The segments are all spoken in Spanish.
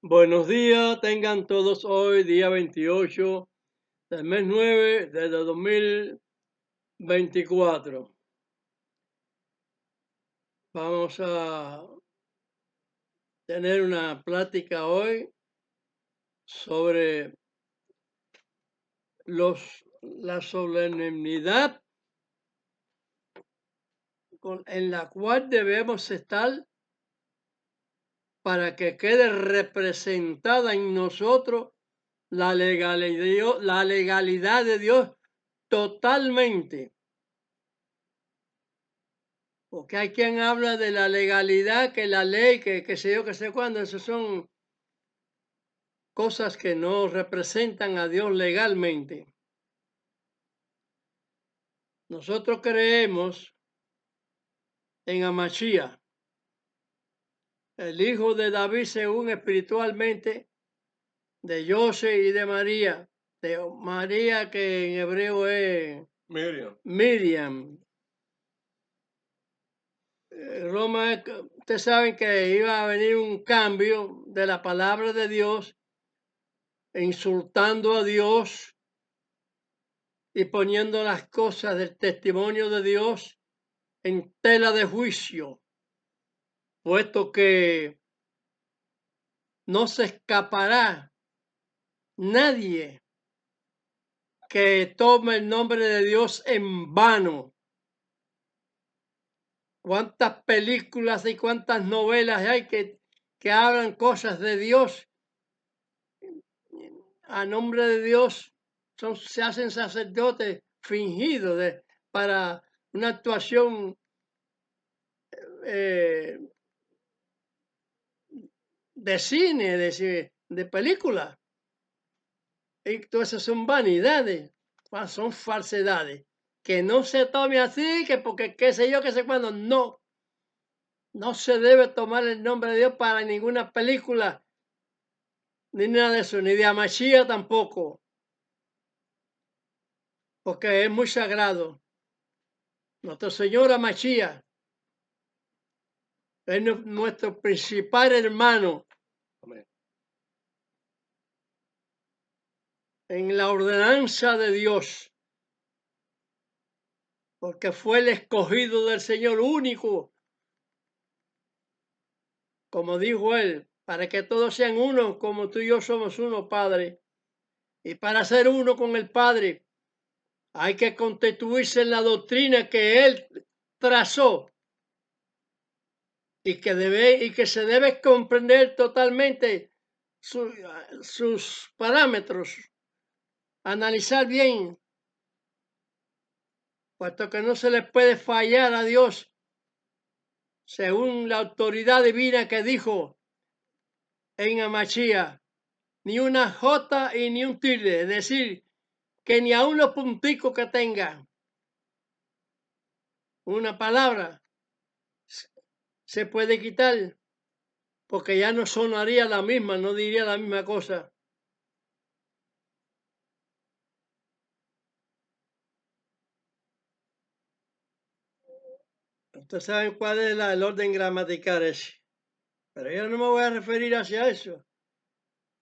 Buenos días, tengan todos hoy, día 28 del mes 9 del 2024. Vamos a tener una plática hoy sobre la solemnidad en la cual debemos estar para que quede representada en nosotros la legalidad de Dios totalmente. Porque hay quien habla de la legalidad, que la ley, que sé yo, que sé cuándo. Esas son cosas que no representan a Dios legalmente. Nosotros creemos en Amachía, el hijo de David según espiritualmente, de José y de María que en hebreo es Miriam. Roma, ustedes saben que iba a venir un cambio de la palabra de Dios, insultando a Dios y poniendo las cosas del testimonio de Dios en tela de juicio, puesto que no se escapará nadie que tome el nombre de Dios en vano. Cuántas películas y cuántas novelas hay que hablan cosas de Dios a nombre de Dios, se hacen sacerdotes fingidos para una actuación de cine, de película. Y todas esas son vanidades, son falsedades. Que no se tome así, que porque qué sé yo, qué sé cuándo. No, no se debe tomar el nombre de Dios para ninguna película, ni nada de eso, ni de Amachía tampoco, porque es muy sagrado. Nuestro Señor Amachía es nuestro principal hermano. Amén. En la ordenanza de Dios, porque fue el escogido del Señor único, como dijo él, para que todos sean uno, como tú y yo somos uno, Padre. Y para ser uno con el Padre, hay que constituirse en la doctrina que él trazó y que se debe comprender totalmente sus parámetros, analizar bien, puesto que no se le puede fallar a Dios según la autoridad divina que dijo en Amachía, ni una jota y ni un tilde, es decir, que ni aun los punticos que tenga una palabra se puede quitar, porque ya no sonaría la misma, no diría la misma cosa. Ustedes saben cuál es el orden gramatical ese, pero yo no me voy a referir hacia eso.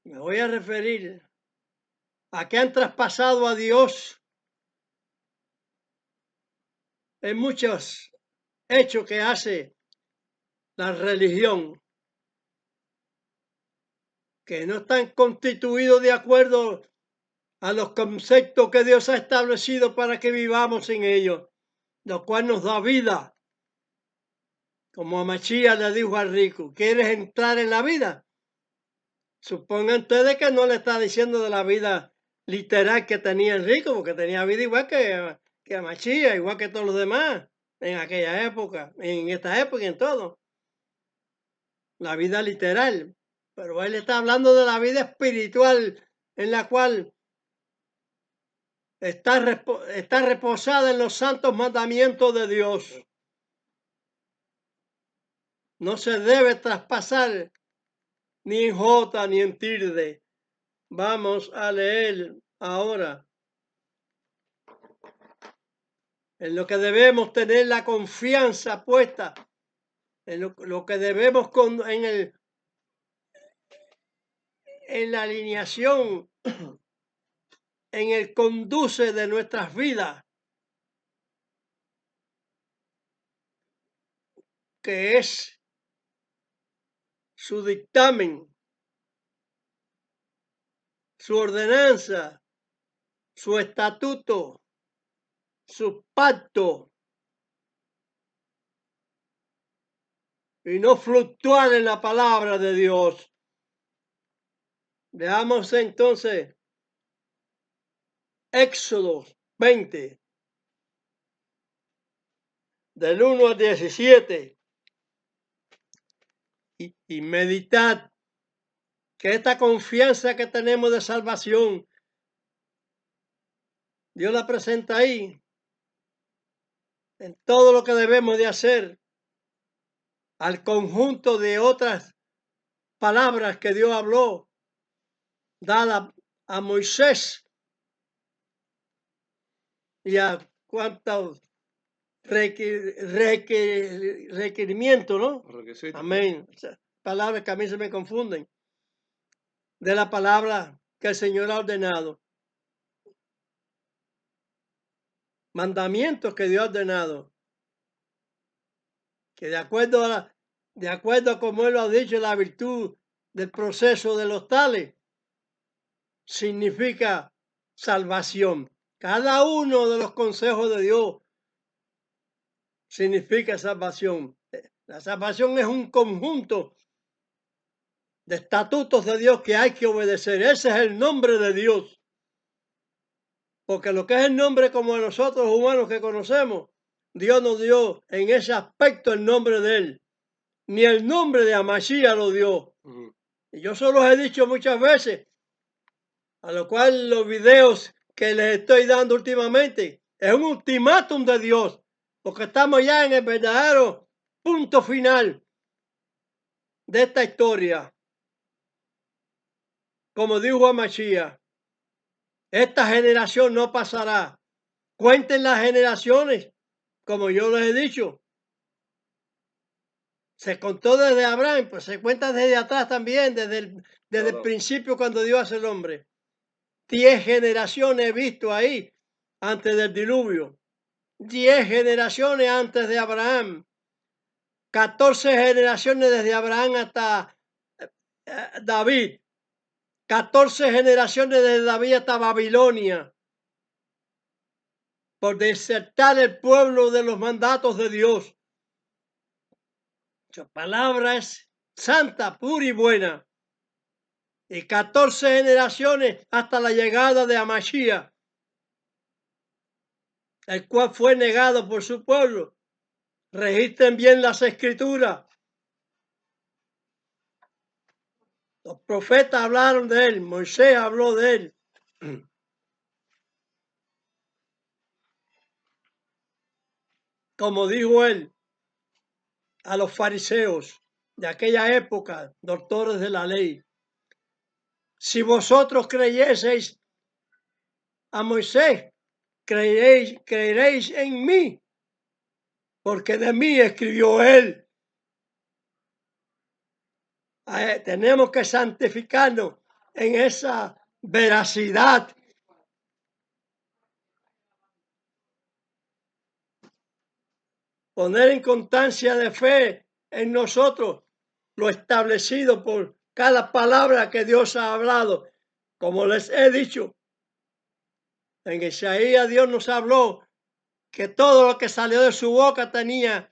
Me voy a referir a que han traspasado a Dios en muchos hechos que hace la religión, que no están constituidos de acuerdo a los conceptos que Dios ha establecido para que vivamos en ellos, lo cual nos da vida. Como Amachía le dijo al rico, ¿quieres entrar en la vida? Supongan ustedes que no le está diciendo de la vida literal que tenía el rico, porque tenía vida igual que Amachía, igual que todos los demás en aquella época, en esta época y en todo. La vida literal. Pero él está hablando de la vida espiritual en la cual está reposada en los santos mandamientos de Dios. No se debe traspasar ni en jota ni en tilde. Vamos a leer ahora en lo que debemos tener la confianza puesta, en lo que debemos en la alineación, en el conduce de nuestras vidas, que es su dictamen, su ordenanza, su estatuto, su pacto, y no fluctuar en la palabra de Dios. Veamos entonces Éxodo 20, del 1 al 17, y meditad que esta confianza que tenemos de salvación, Dios la presenta ahí, en todo lo que debemos de hacer, al conjunto de otras palabras que Dios habló, dada a Moisés, y a cuántos requerimientos, ¿no? Requisitos. Amén. O sea, palabras que a mí se me confunden, de la palabra que el Señor ha ordenado. Mandamientos que Dios ha ordenado, que de acuerdo a como Él lo ha dicho, la virtud del proceso de los tales, significa salvación. Cada uno de los consejos de Dios significa salvación. La salvación es un conjunto de estatutos de Dios que hay que obedecer. Ese es el nombre de Dios. Porque lo que es el nombre como nosotros humanos que conocemos, Dios nos dio en ese aspecto el nombre de Él. Ni el nombre de Amashia lo dio. Y yo se los he dicho muchas veces, a lo cual los videos que les estoy dando últimamente es un ultimátum de Dios, porque estamos ya en el verdadero punto final de esta historia. Como dijo Amashia, esta generación no pasará. Cuenten las generaciones, como yo les he dicho. Se contó desde Abraham, pues se cuenta desde atrás también, desde el principio cuando Dios hace el hombre. 10 generaciones he visto ahí antes del diluvio. 10 generaciones antes de Abraham. 14 generaciones desde Abraham hasta David. 14 generaciones desde David hasta Babilonia. Por desertar el pueblo de los mandatos de Dios. Su palabra es santa, pura y buena. Y 14 generaciones hasta la llegada de Amashia, el cual fue negado por su pueblo. Registren bien las escrituras. Los profetas hablaron de él, Moisés habló de él. Como dijo él a los fariseos de aquella época, doctores de la ley: si vosotros creyeseis a Moisés, creeréis en mí, porque de mí escribió él. Tenemos que santificarnos en esa veracidad. Poner en constancia de fe en nosotros lo establecido por cada palabra que Dios ha hablado. Como les he dicho, en Isaías Dios nos habló que todo lo que salió de su boca tenía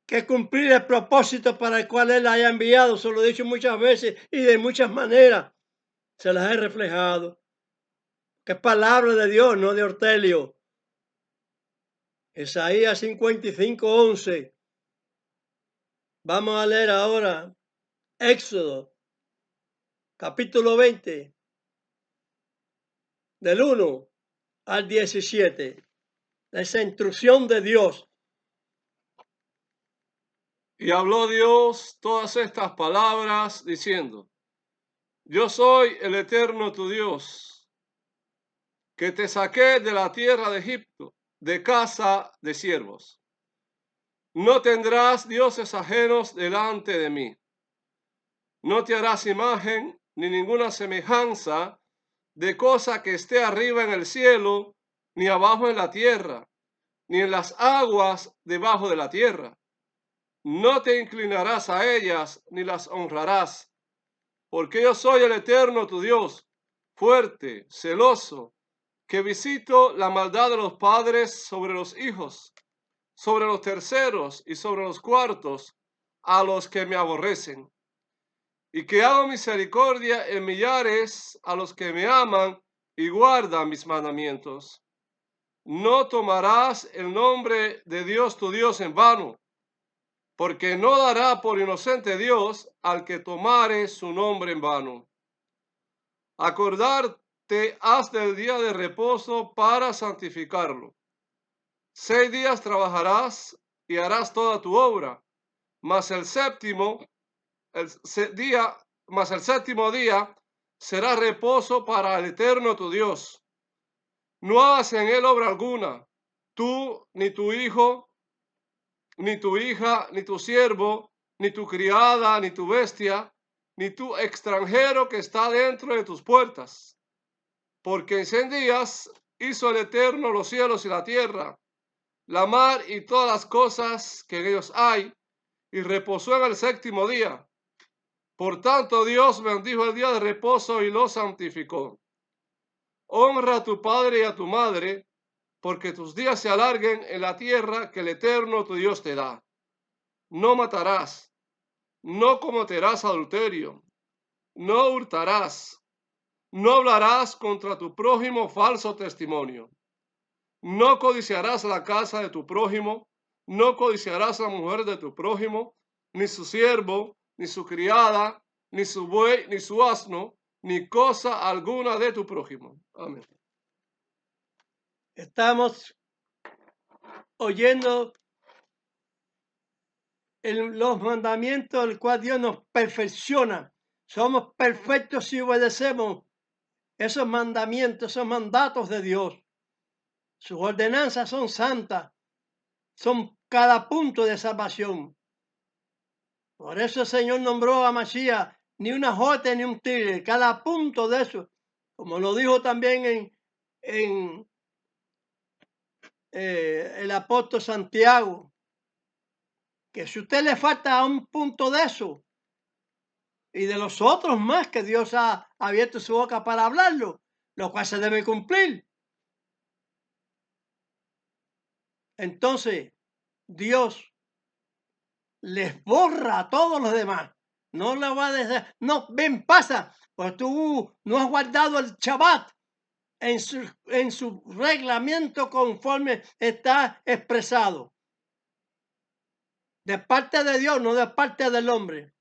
que cumplir el propósito para el cual Él la haya enviado. Se lo he dicho muchas veces y de muchas maneras se las he reflejado. Que es palabra de Dios, no de Ortelio. Isaías 55:11. Vamos a leer ahora Éxodo, capítulo 20, del 1 al 17. Esa instrucción de Dios. Y habló Dios todas estas palabras diciendo: yo soy el Eterno tu Dios, que te saqué de la tierra de Egipto, de casa de siervos. No tendrás dioses ajenos delante de mí. No te harás imagen ni ninguna semejanza de cosa que esté arriba en el cielo, ni abajo en la tierra, ni en las aguas debajo de la tierra. No te inclinarás a ellas, ni las honrarás, porque yo soy el Eterno tu Dios, fuerte, celoso, que visito la maldad de los padres sobre los hijos, sobre los terceros y sobre los cuartos, a los que me aborrecen, y que hago misericordia en millares a los que me aman y guardan mis mandamientos. No tomarás el nombre de Dios tu Dios en vano, porque no dará por inocente Dios al que tomare su nombre en vano. Acordarte has del día de reposo para santificarlo. 6 días trabajarás y harás toda tu obra, mas el séptimo día será reposo para el Eterno tu Dios. No hagas en él obra alguna, tú, ni tu hijo, ni tu hija, ni tu siervo, ni tu criada, ni tu bestia, ni tu extranjero que está dentro de tus puertas. Porque en 100 días hizo el Eterno los cielos y la tierra, la mar y todas las cosas que en ellos hay, y reposó en el séptimo día. Por tanto, Dios bendijo el día de reposo y lo santificó. Honra a tu padre y a tu madre, porque tus días se alarguen en la tierra que el Eterno tu Dios te da. No matarás, no cometerás adulterio, no hurtarás, no hablarás contra tu prójimo falso testimonio. No codiciarás la casa de tu prójimo, no codiciarás la mujer de tu prójimo, ni su siervo, ni su criada, ni su buey, ni su asno, ni cosa alguna de tu prójimo. Amén. Estamos oyendo los mandamientos, el cual Dios nos perfecciona. Somos perfectos si obedecemos esos mandamientos, esos mandatos de Dios. Sus ordenanzas son santas, son cada punto de salvación. Por eso el Señor nombró a Masías ni una jota ni un tigre, cada punto de eso, como lo dijo también en el apóstol Santiago, que si a usted le falta un punto de eso y de los otros más que Dios ha abierto su boca para hablarlo, lo cual se debe cumplir. Entonces, Dios les borra a todos los demás. No le va a decir, no, ven, pasa, pues tú no has guardado el Shabbat en su reglamento conforme está expresado. De parte de Dios, no de parte del hombre.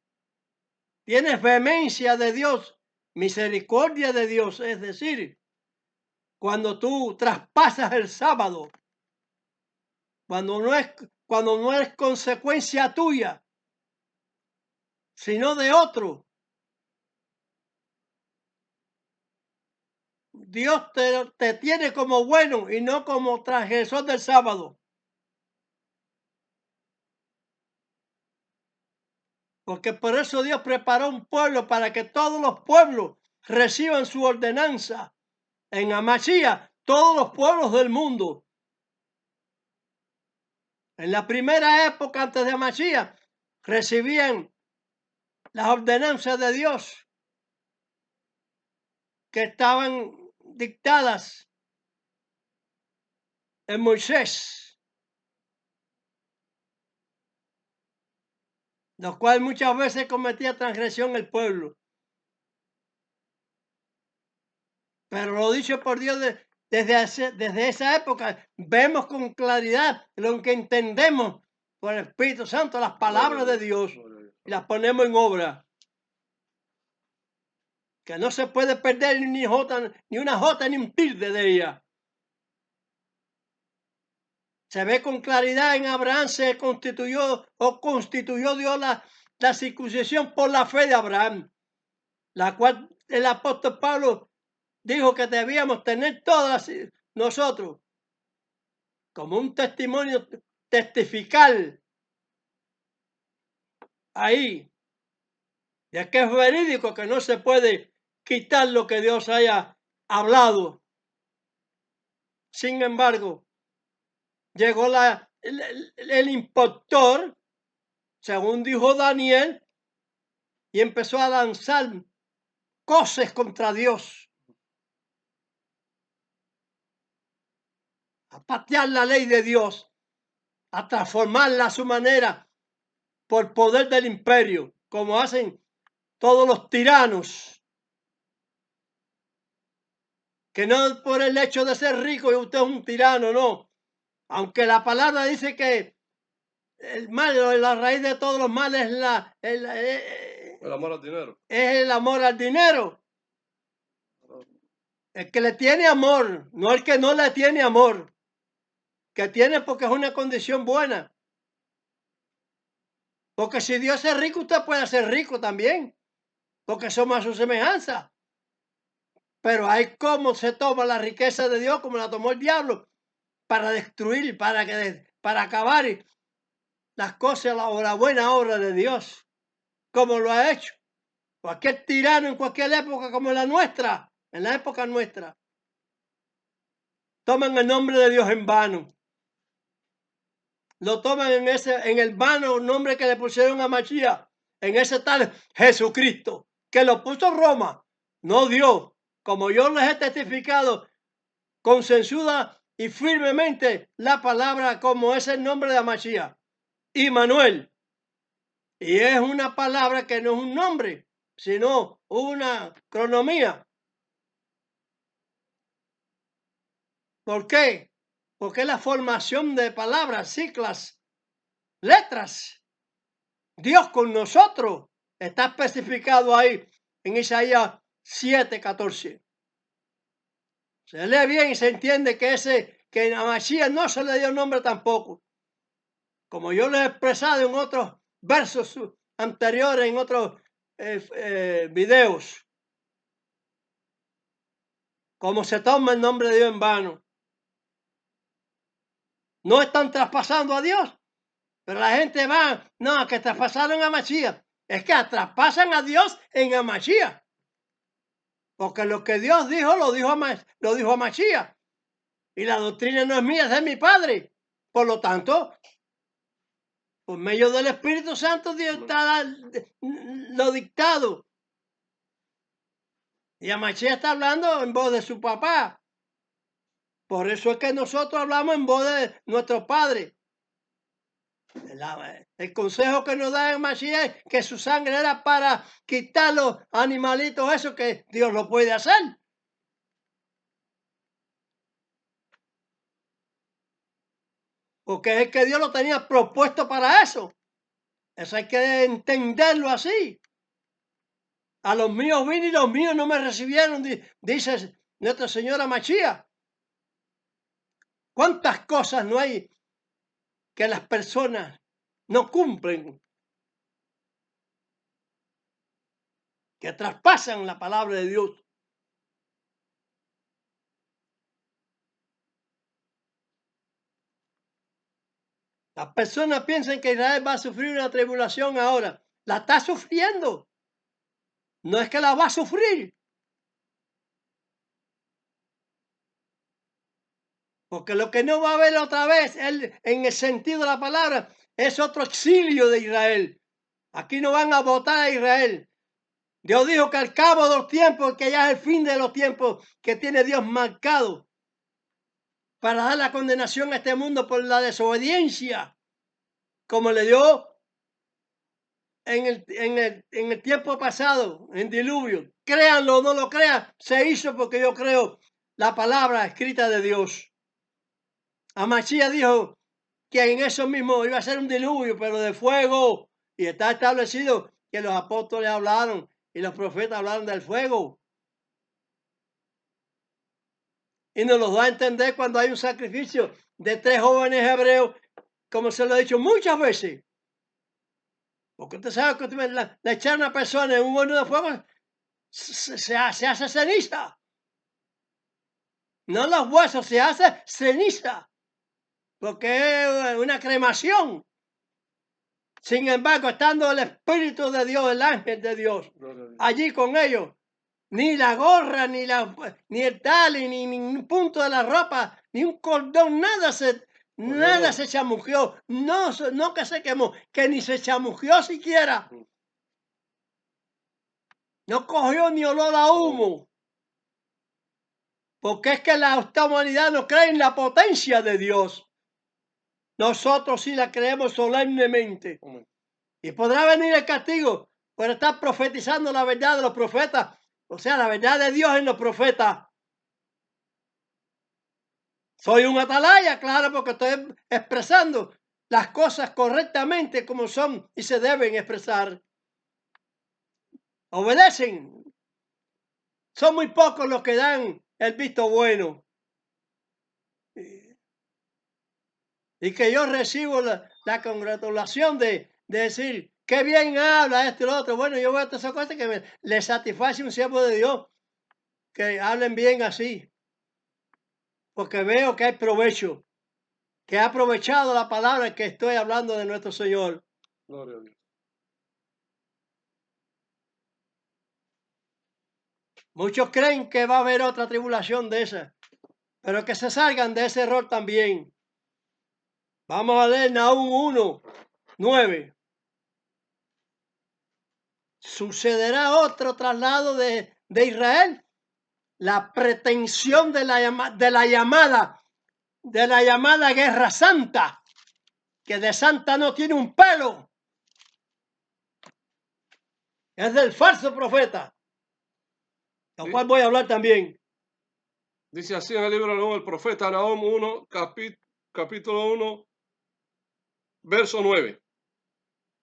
Tienes vehemencia de Dios, misericordia de Dios, es decir, cuando tú traspasas el sábado, cuando no es consecuencia tuya, sino de otro. Dios te tiene como bueno y no como transgresor del sábado. Porque por eso Dios preparó un pueblo para que todos los pueblos reciban su ordenanza. En Amasía, todos los pueblos del mundo. En la primera época antes de Amasía, recibían las ordenanzas de Dios que estaban dictadas en Moisés, lo cual muchas veces cometía transgresión el pueblo. Pero lo dicho por Dios desde esa época, vemos con claridad lo que entendemos por el Espíritu Santo, las palabras de Dios, y las ponemos en obra. Que no se puede perder ni una jota ni un tilde de ella. Se ve con claridad en Abraham se constituyó Dios la circuncisión por la fe de Abraham, la cual el apóstol Pablo dijo que debíamos tener todas nosotros como un testimonio, testificar ahí Y es que es verídico que no se puede quitar lo que Dios haya hablado. Sin embargo, llegó el impostor, según dijo Daniel, y empezó a lanzar cosas contra Dios, a patear la ley de Dios, a transformarla a su manera por poder del imperio, como hacen todos los tiranos, que no por el hecho de ser rico y usted es un tirano, no. Aunque la palabra dice que el mal, la raíz de todos los males es El amor al dinero. es el amor al dinero. El que le tiene amor, no el que no le tiene amor, que tiene porque es una condición buena. Porque si Dios es rico, usted puede ser rico también, porque somos a su semejanza. Pero hay cómo se toma la riqueza de Dios, como la tomó el diablo, para destruir, para acabar las cosas, la buena obra de Dios, como lo ha hecho cualquier tirano en cualquier época como la nuestra, en la época nuestra. Toman el nombre de Dios en vano. Lo toman en el vano nombre que le pusieron a Mashiach, en ese tal Jesucristo, que lo puso Roma, no Dios, como yo les he testificado consensuada y firmemente la palabra como es el nombre de Mashiach, Immanuel. Y es una palabra que no es un nombre, sino una cronomía. ¿Por qué? Porque es la formación de palabras, siglas, letras. Dios con nosotros está especificado ahí en Isaías 7:14. Se lee bien y se entiende que a Mashiach no se le dio nombre tampoco. Como yo lo he expresado en otros versos anteriores, en otros videos. Como se toma el nombre de Dios en vano. No están traspasando a Dios, pero la gente va, no, que traspasaron a Mashiach. Es que traspasan a Dios en Mashiach. Porque lo que Dios dijo, lo dijo a Mashiach. Y la doctrina no es mía, es de mi Padre. Por lo tanto, por medio del Espíritu Santo, Dios está lo dictado. Y a Mashiach está hablando en voz de su papá. Por eso es que nosotros hablamos en voz de nuestro Padre. El consejo que nos da en Mashiach es que su sangre era para quitar los animalitos, eso que Dios lo puede hacer. Porque es que Dios lo tenía propuesto para eso. Eso hay que entenderlo así. A los míos vine y los míos no me recibieron, dice Nuestra Señora Mashiach. ¿Cuántas cosas no hay que las personas no cumplen? Que traspasan la palabra de Dios. Las personas piensan que Israel va a sufrir una tribulación ahora. La está sufriendo. No es que la va a sufrir. Porque lo que no va a haber otra vez, en el sentido de la palabra, es otro exilio de Israel. Aquí no van a votar a Israel. Dios dijo que al cabo de los tiempos, que ya es el fin de los tiempos que tiene Dios marcado para dar la condenación a este mundo por la desobediencia, como le dio en el tiempo pasado, en diluvio. Créanlo o no lo crean, se hizo porque yo creo la palabra escrita de Dios. Mashiach dijo que en eso mismo iba a ser un diluvio, pero de fuego. Y está establecido que los apóstoles hablaron y los profetas hablaron del fuego. Y nos lo da a entender cuando hay un sacrificio de 3 jóvenes hebreos, como se lo he dicho muchas veces. Porque usted sabe que le echar a una persona en un horno de fuego, se hace ceniza. No los huesos, se hace ceniza. Porque es una cremación. Sin embargo, estando el Espíritu de Dios, el ángel de Dios, Gloria a Dios. allí con ellos, ni la gorra, ni el tali, ni un punto de la ropa, ni un cordón, nada no. se chamujeó, no que se quemó, que ni se chamujeó siquiera. No cogió ni olor a humo. Porque es que esta humanidad no cree en la potencia de Dios. Nosotros sí la creemos solemnemente. Amén. Y podrá venir el castigo por estar profetizando la verdad de los profetas. O sea, la verdad de Dios en los profetas. Soy un atalaya, claro, porque estoy expresando las cosas correctamente como son y se deben expresar. Obedecen. Son muy pocos los que dan el visto bueno. Y que yo recibo la congratulación de decir, qué bien habla esto y lo otro. Bueno, yo veo todas esas cosas que le satisface un siervo de Dios, que hablen bien así. Porque veo que hay provecho, que ha aprovechado la palabra que estoy hablando de nuestro Señor. Gloria a Dios. Muchos creen que va a haber otra tribulación de esa, pero que se salgan de ese error también. Vamos a leer Nahum 1, 9. ¿Sucederá otro traslado de Israel? La pretensión de la llamada guerra santa, que de santa no tiene un pelo, es del falso profeta, lo cual voy a hablar también. Dice así en el libro de Nahum, el profeta Nahum 1, capítulo 1, verso 9.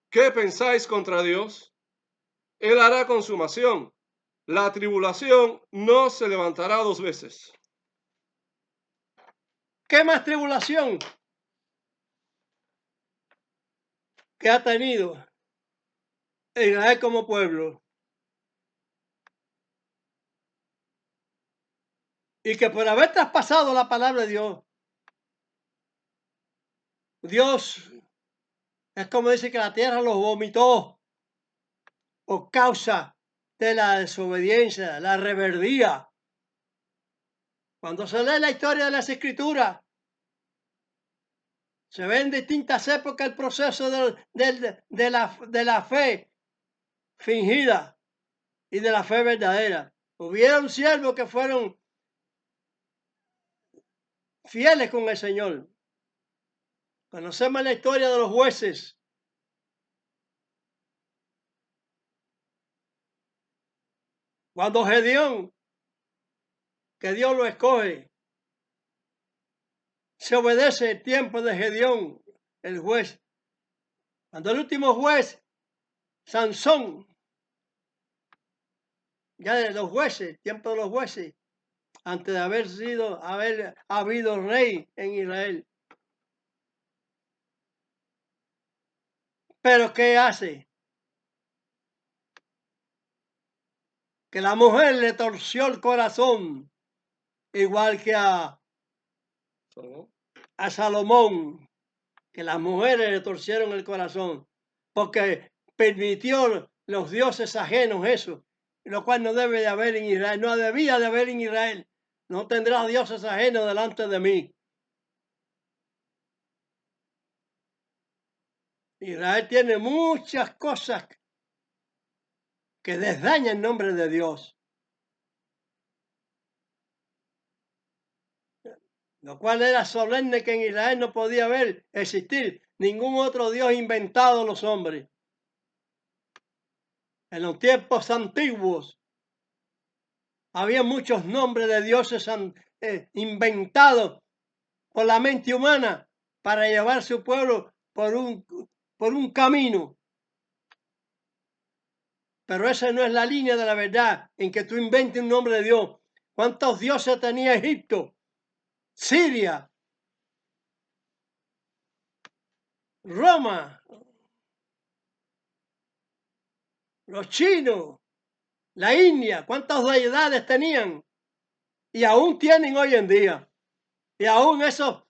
¿Qué pensáis contra Dios? Él hará consumación. La tribulación no se levantará dos veces. ¿Qué más tribulación que ha tenido Israel como pueblo? Y que por haber traspasado la palabra de Dios, Dios es como dice que la tierra los vomitó por causa de la desobediencia, la rebeldía. Cuando se lee la historia de las Escrituras, se ve en distintas épocas el proceso de la fe fingida y de la fe verdadera. Hubieron siervos que fueron fieles con el Señor. Conocemos la historia de los jueces. Cuando Gedeón, que Dios lo escoge, se obedece el tiempo de Gedeón, el juez. Cuando el último juez, Sansón, ya de los jueces, tiempo de los jueces, antes de haber habido rey en Israel. Pero ¿qué hace? Que la mujer le torció el corazón, igual que a Salomón, que las mujeres le torcieron el corazón, porque permitió los dioses ajenos eso, lo cual no debe de haber en Israel, no debía de haber en Israel. No tendrás dioses ajenos delante de mí. Israel tiene muchas cosas que desdañan el nombre de Dios, lo cual era solemne que en Israel no podía existir ningún otro Dios inventado los hombres. En los tiempos antiguos había muchos nombres de dioses inventados por la mente humana para llevar a su pueblo por un camino. Pero esa no es la línea de la verdad, en que tú inventes un nombre de Dios. ¿Cuántos dioses tenía Egipto? Siria, Roma, los chinos, la India, ¿cuántas deidades tenían? Y aún tienen hoy en día. Y aún esos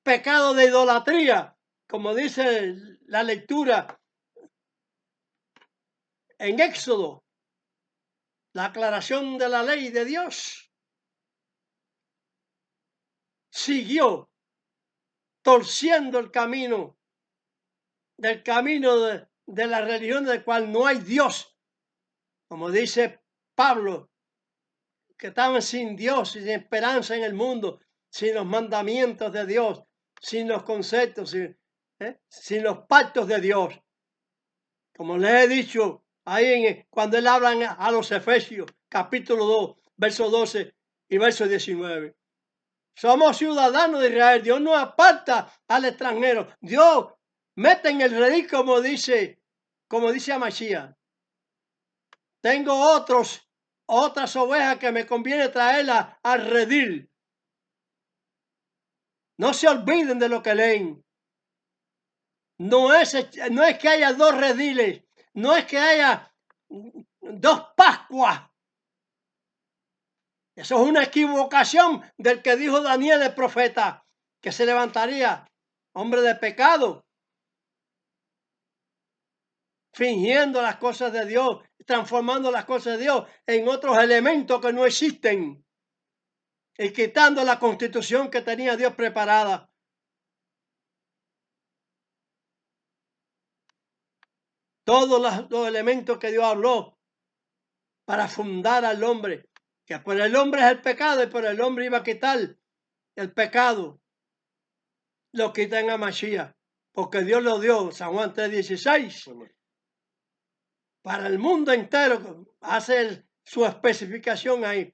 pecados de idolatría, como dice la lectura en Éxodo, la aclaración de la ley de Dios, siguió torciendo el camino, del camino de la religión del cual no hay Dios, como dice Pablo, que estaban sin Dios, sin esperanza en el mundo, sin los mandamientos de Dios, sin los conceptos, sin los pactos de Dios. Como les he dicho ahí cuando él habla a los Efesios, capítulo 2, verso 12 y verso 19. Somos ciudadanos de Israel. Dios no aparta al extranjero. Dios mete en el redil, como dice Mashiach. Tengo otras ovejas que me conviene traerlas al redil. No se olviden de lo que leen. No es que haya dos rediles, no es que haya dos Pascuas. Eso es una equivocación del que dijo Daniel el profeta, que se levantaría hombre de pecado, fingiendo las cosas de Dios, transformando las cosas de Dios en otros elementos que no existen y quitando la constitución que tenía Dios preparada. Todos los elementos que Dios habló para fundar al hombre, que por el hombre es el pecado y por el hombre iba a quitar el pecado, lo quitan a Mashiach, porque Dios lo dio, San Juan 3:16, para el mundo entero, hace su especificación ahí,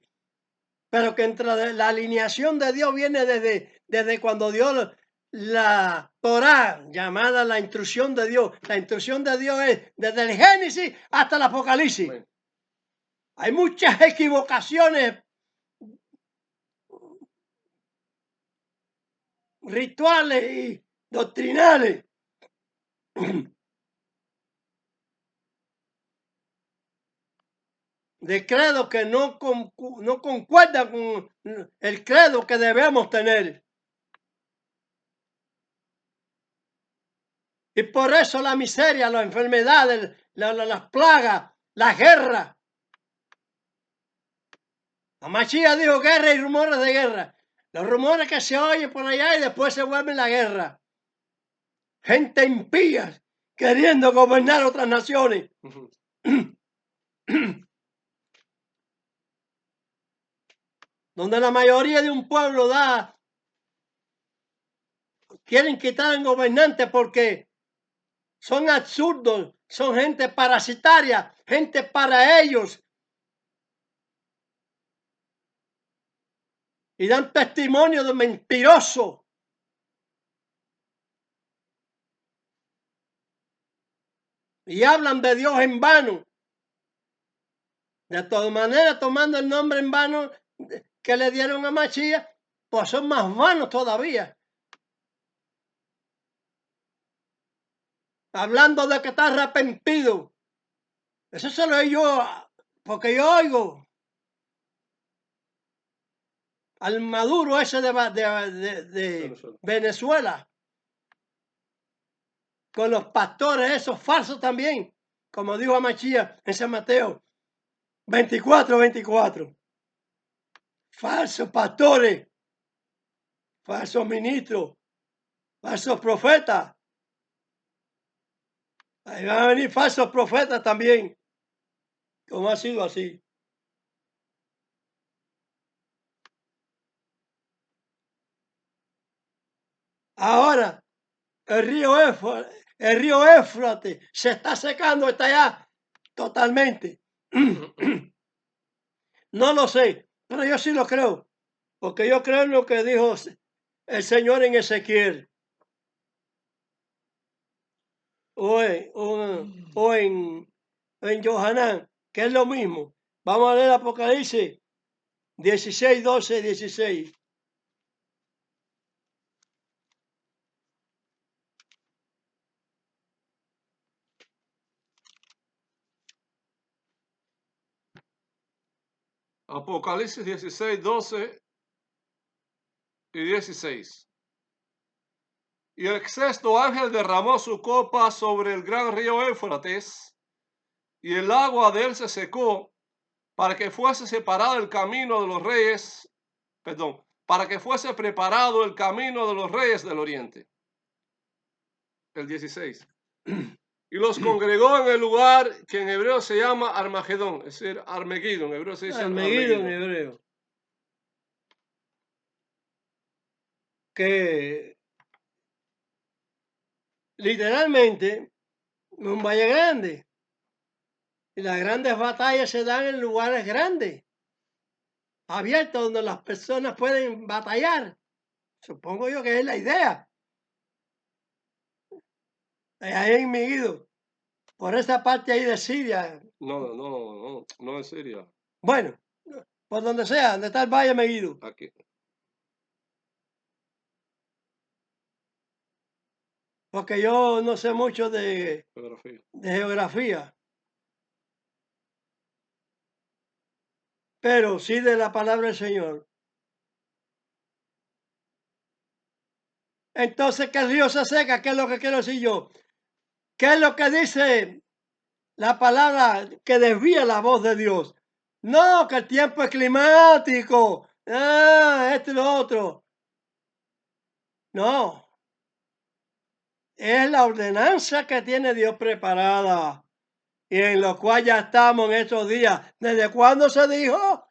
pero que entre la alineación de Dios viene desde cuando Dios, la Torá, llamada la instrucción de Dios, la instrucción de Dios es desde el Génesis hasta el Apocalipsis. Bueno. Hay muchas equivocaciones rituales y doctrinales de credo que no concuerdan con el credo que debemos tener. Y por eso la miseria, las enfermedades, las plagas, las guerras. La Mashiach dijo guerra y rumores de guerra. Los rumores que se oyen por allá y después se vuelven la guerra. Gente impía queriendo gobernar otras naciones. Donde la mayoría de un pueblo quieren quitar al gobernante porque son absurdos, son gente parasitaria, gente para ellos. Y dan testimonio de mentiroso. Y hablan de Dios en vano. De todas maneras, tomando el nombre en vano que le dieron a Mashiach, pues son más vanos todavía. Hablando de que está arrepentido. Eso se lo oí yo, porque yo oigo al Maduro ese de Venezuela, con los pastores esos falsos también, como dijo a Mashiach en San Mateo 24:24. Falsos pastores, falsos ministros, falsos profetas. Ahí van a venir falsos profetas también, como ha sido así. Ahora, el río Éufrates se está secando, está ya totalmente. No lo sé, pero yo sí lo creo, porque yo creo en lo que dijo el Señor en Ezequiel. O en Johanán, que es lo mismo. Vamos a leer Apocalipsis 16, 12, 16. Apocalipsis 16, 12 y 16. Y el sexto ángel derramó su copa sobre el gran río Éufrates, y el agua de él se secó, para que fuese separado el camino de los reyes, perdón, para que fuese preparado el camino de los reyes del oriente. El 16. Y los congregó en el lugar que en hebreo se llama Armagedón, es decir, Armagedón, en hebreo se dice Armagedón en Armagedón. hebreo. Que literalmente un valle grande. Y las grandes batallas se dan en lugares grandes, abiertos, donde las personas pueden batallar. Supongo yo que es la idea. Ahí en Megiddo, por esa parte ahí de Siria. No en Siria. Bueno, por donde sea, donde está el valle Megiddo. Aquí. Porque yo no sé mucho de Geografía. geografía, pero sí de la palabra del Señor. Entonces, que el río se seca, ¿qué es lo que quiero decir yo? ¿Qué es lo que dice la palabra que desvía la voz de Dios? No, que el tiempo es climático. Esto y lo otro. No. Es la ordenanza que tiene Dios preparada y en lo cual ya estamos en estos días. ¿Desde cuándo se dijo?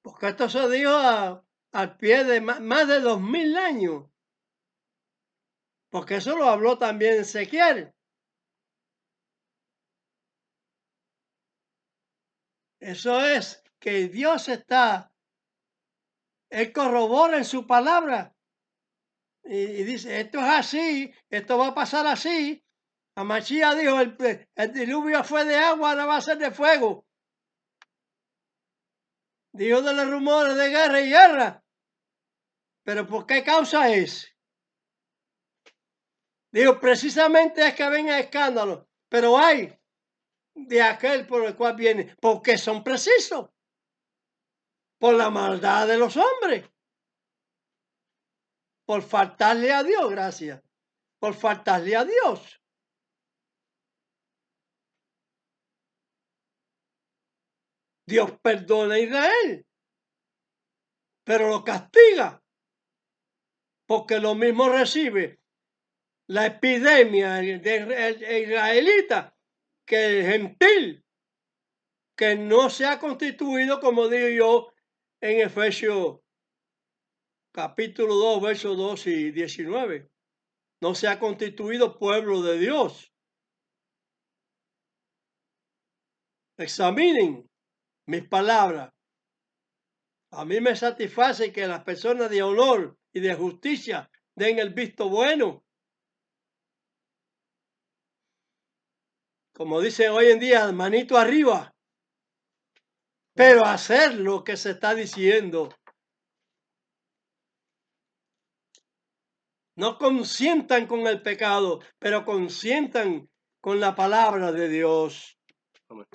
Porque esto se dijo al pie de más de 2000 años. Porque eso lo habló también Ezequiel. Eso es que Dios Él corrobora en su palabra y dice, esto es así, esto va a pasar así. Amachía dijo, el diluvio fue de agua, ahora va a ser de fuego. Dijo de los rumores de guerra y guerra. ¿Pero por qué causa es? Digo, precisamente es que venga escándalo, pero hay de aquel por el cual viene, porque son precisos, por la maldad de los hombres, por faltarle a Dios, gracias, por faltarle a Dios. Dios perdona a Israel, pero lo castiga, porque lo mismo recibe la epidemia de israelita que el gentil, que no se ha constituido, como digo yo, en Efesios capítulo 2, versos 2 y 19. No se ha constituido pueblo de Dios. Examinen mis palabras. A mí me satisface que las personas de honor y de justicia den el visto bueno. Como dicen hoy en día, manito arriba. Pero hacer lo que se está diciendo. No consientan con el pecado, pero consientan con la palabra de Dios. Amén.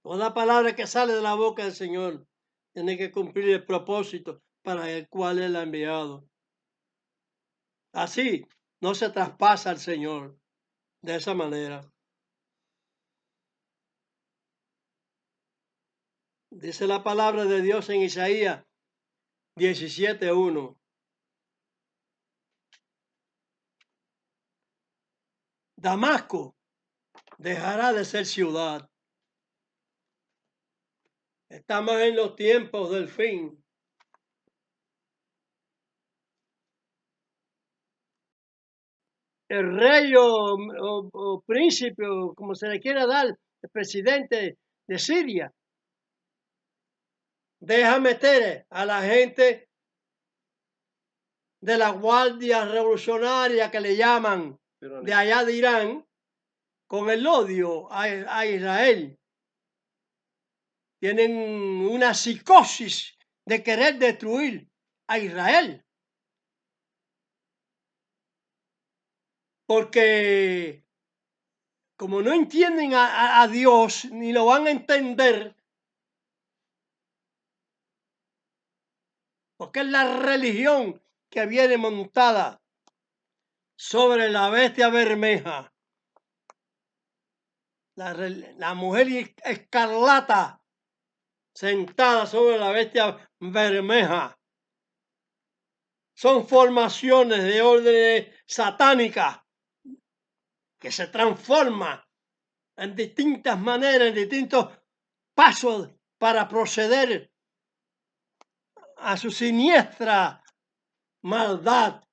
Toda palabra que sale de la boca del Señor tiene que cumplir el propósito para el cual Él ha enviado. Así no se traspasa al Señor de esa manera. Dice la palabra de Dios en Isaías 17:1. Damasco dejará de ser ciudad. Estamos en los tiempos del fin. El rey o príncipe, o como se le quiera dar, el presidente de Siria, deja meter a la gente de la guardia revolucionaria que le llaman de allá de Irán con el odio a Israel. Tienen una psicosis de querer destruir a Israel. Porque como no entienden a Dios, ni lo van a entender, porque es la religión que viene montada sobre la bestia bermeja. La mujer escarlata sentada sobre la bestia bermeja. Son formaciones de órdenes satánicas que se transforman en distintas maneras, en distintos pasos para proceder a su siniestra maldad.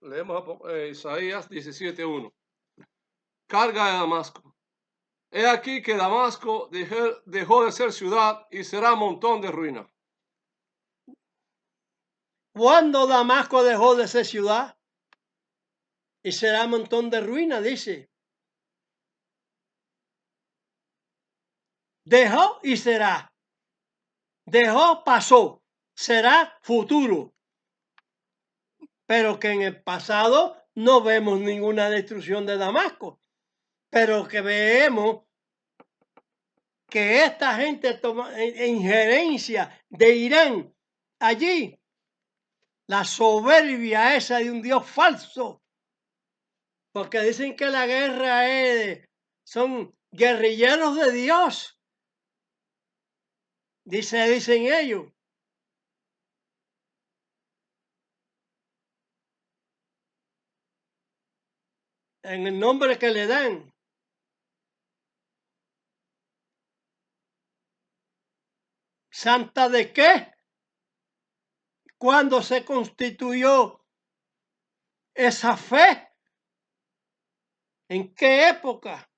Leemos Isaías 17:1. Carga de Damasco. He aquí que Damasco dejó de ser ciudad y será montón de ruinas. ¿Cuándo Damasco dejó de ser ciudad? Y será montón de ruinas, dice. Dejó y será. Dejó, pasó. Será futuro. Pero que en el pasado no vemos ninguna destrucción de Damasco. Pero que vemos que esta gente toma injerencia de Irán allí. La soberbia esa de un Dios falso. Porque dicen que la guerra son guerrilleros de Dios. Dicen ellos. En el nombre que le dan. ¿Santa de qué? ¿Cuándo se constituyó esa fe? ¿En qué época?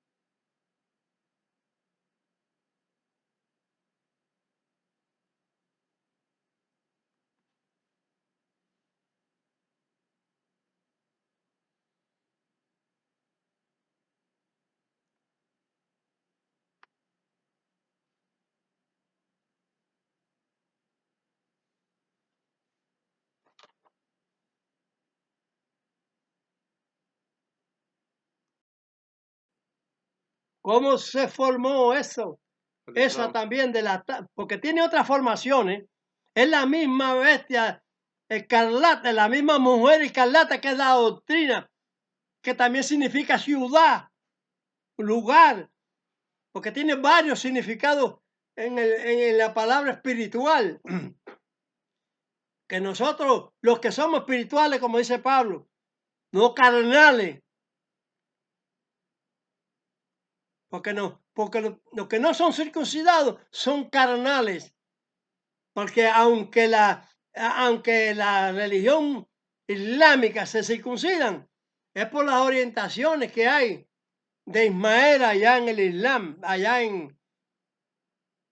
¿Cómo se formó eso? Esa también porque tiene otras formaciones. Es la misma bestia escarlata, la misma mujer escarlata que es la doctrina, que también significa ciudad, lugar, porque tiene varios significados en la palabra espiritual. Que nosotros, los que somos espirituales, como dice Pablo, no carnales, porque los que no son circuncidados son carnales, porque aunque la religión islámica se circuncidan, es por las orientaciones que hay de Ismael allá en el Islam, allá en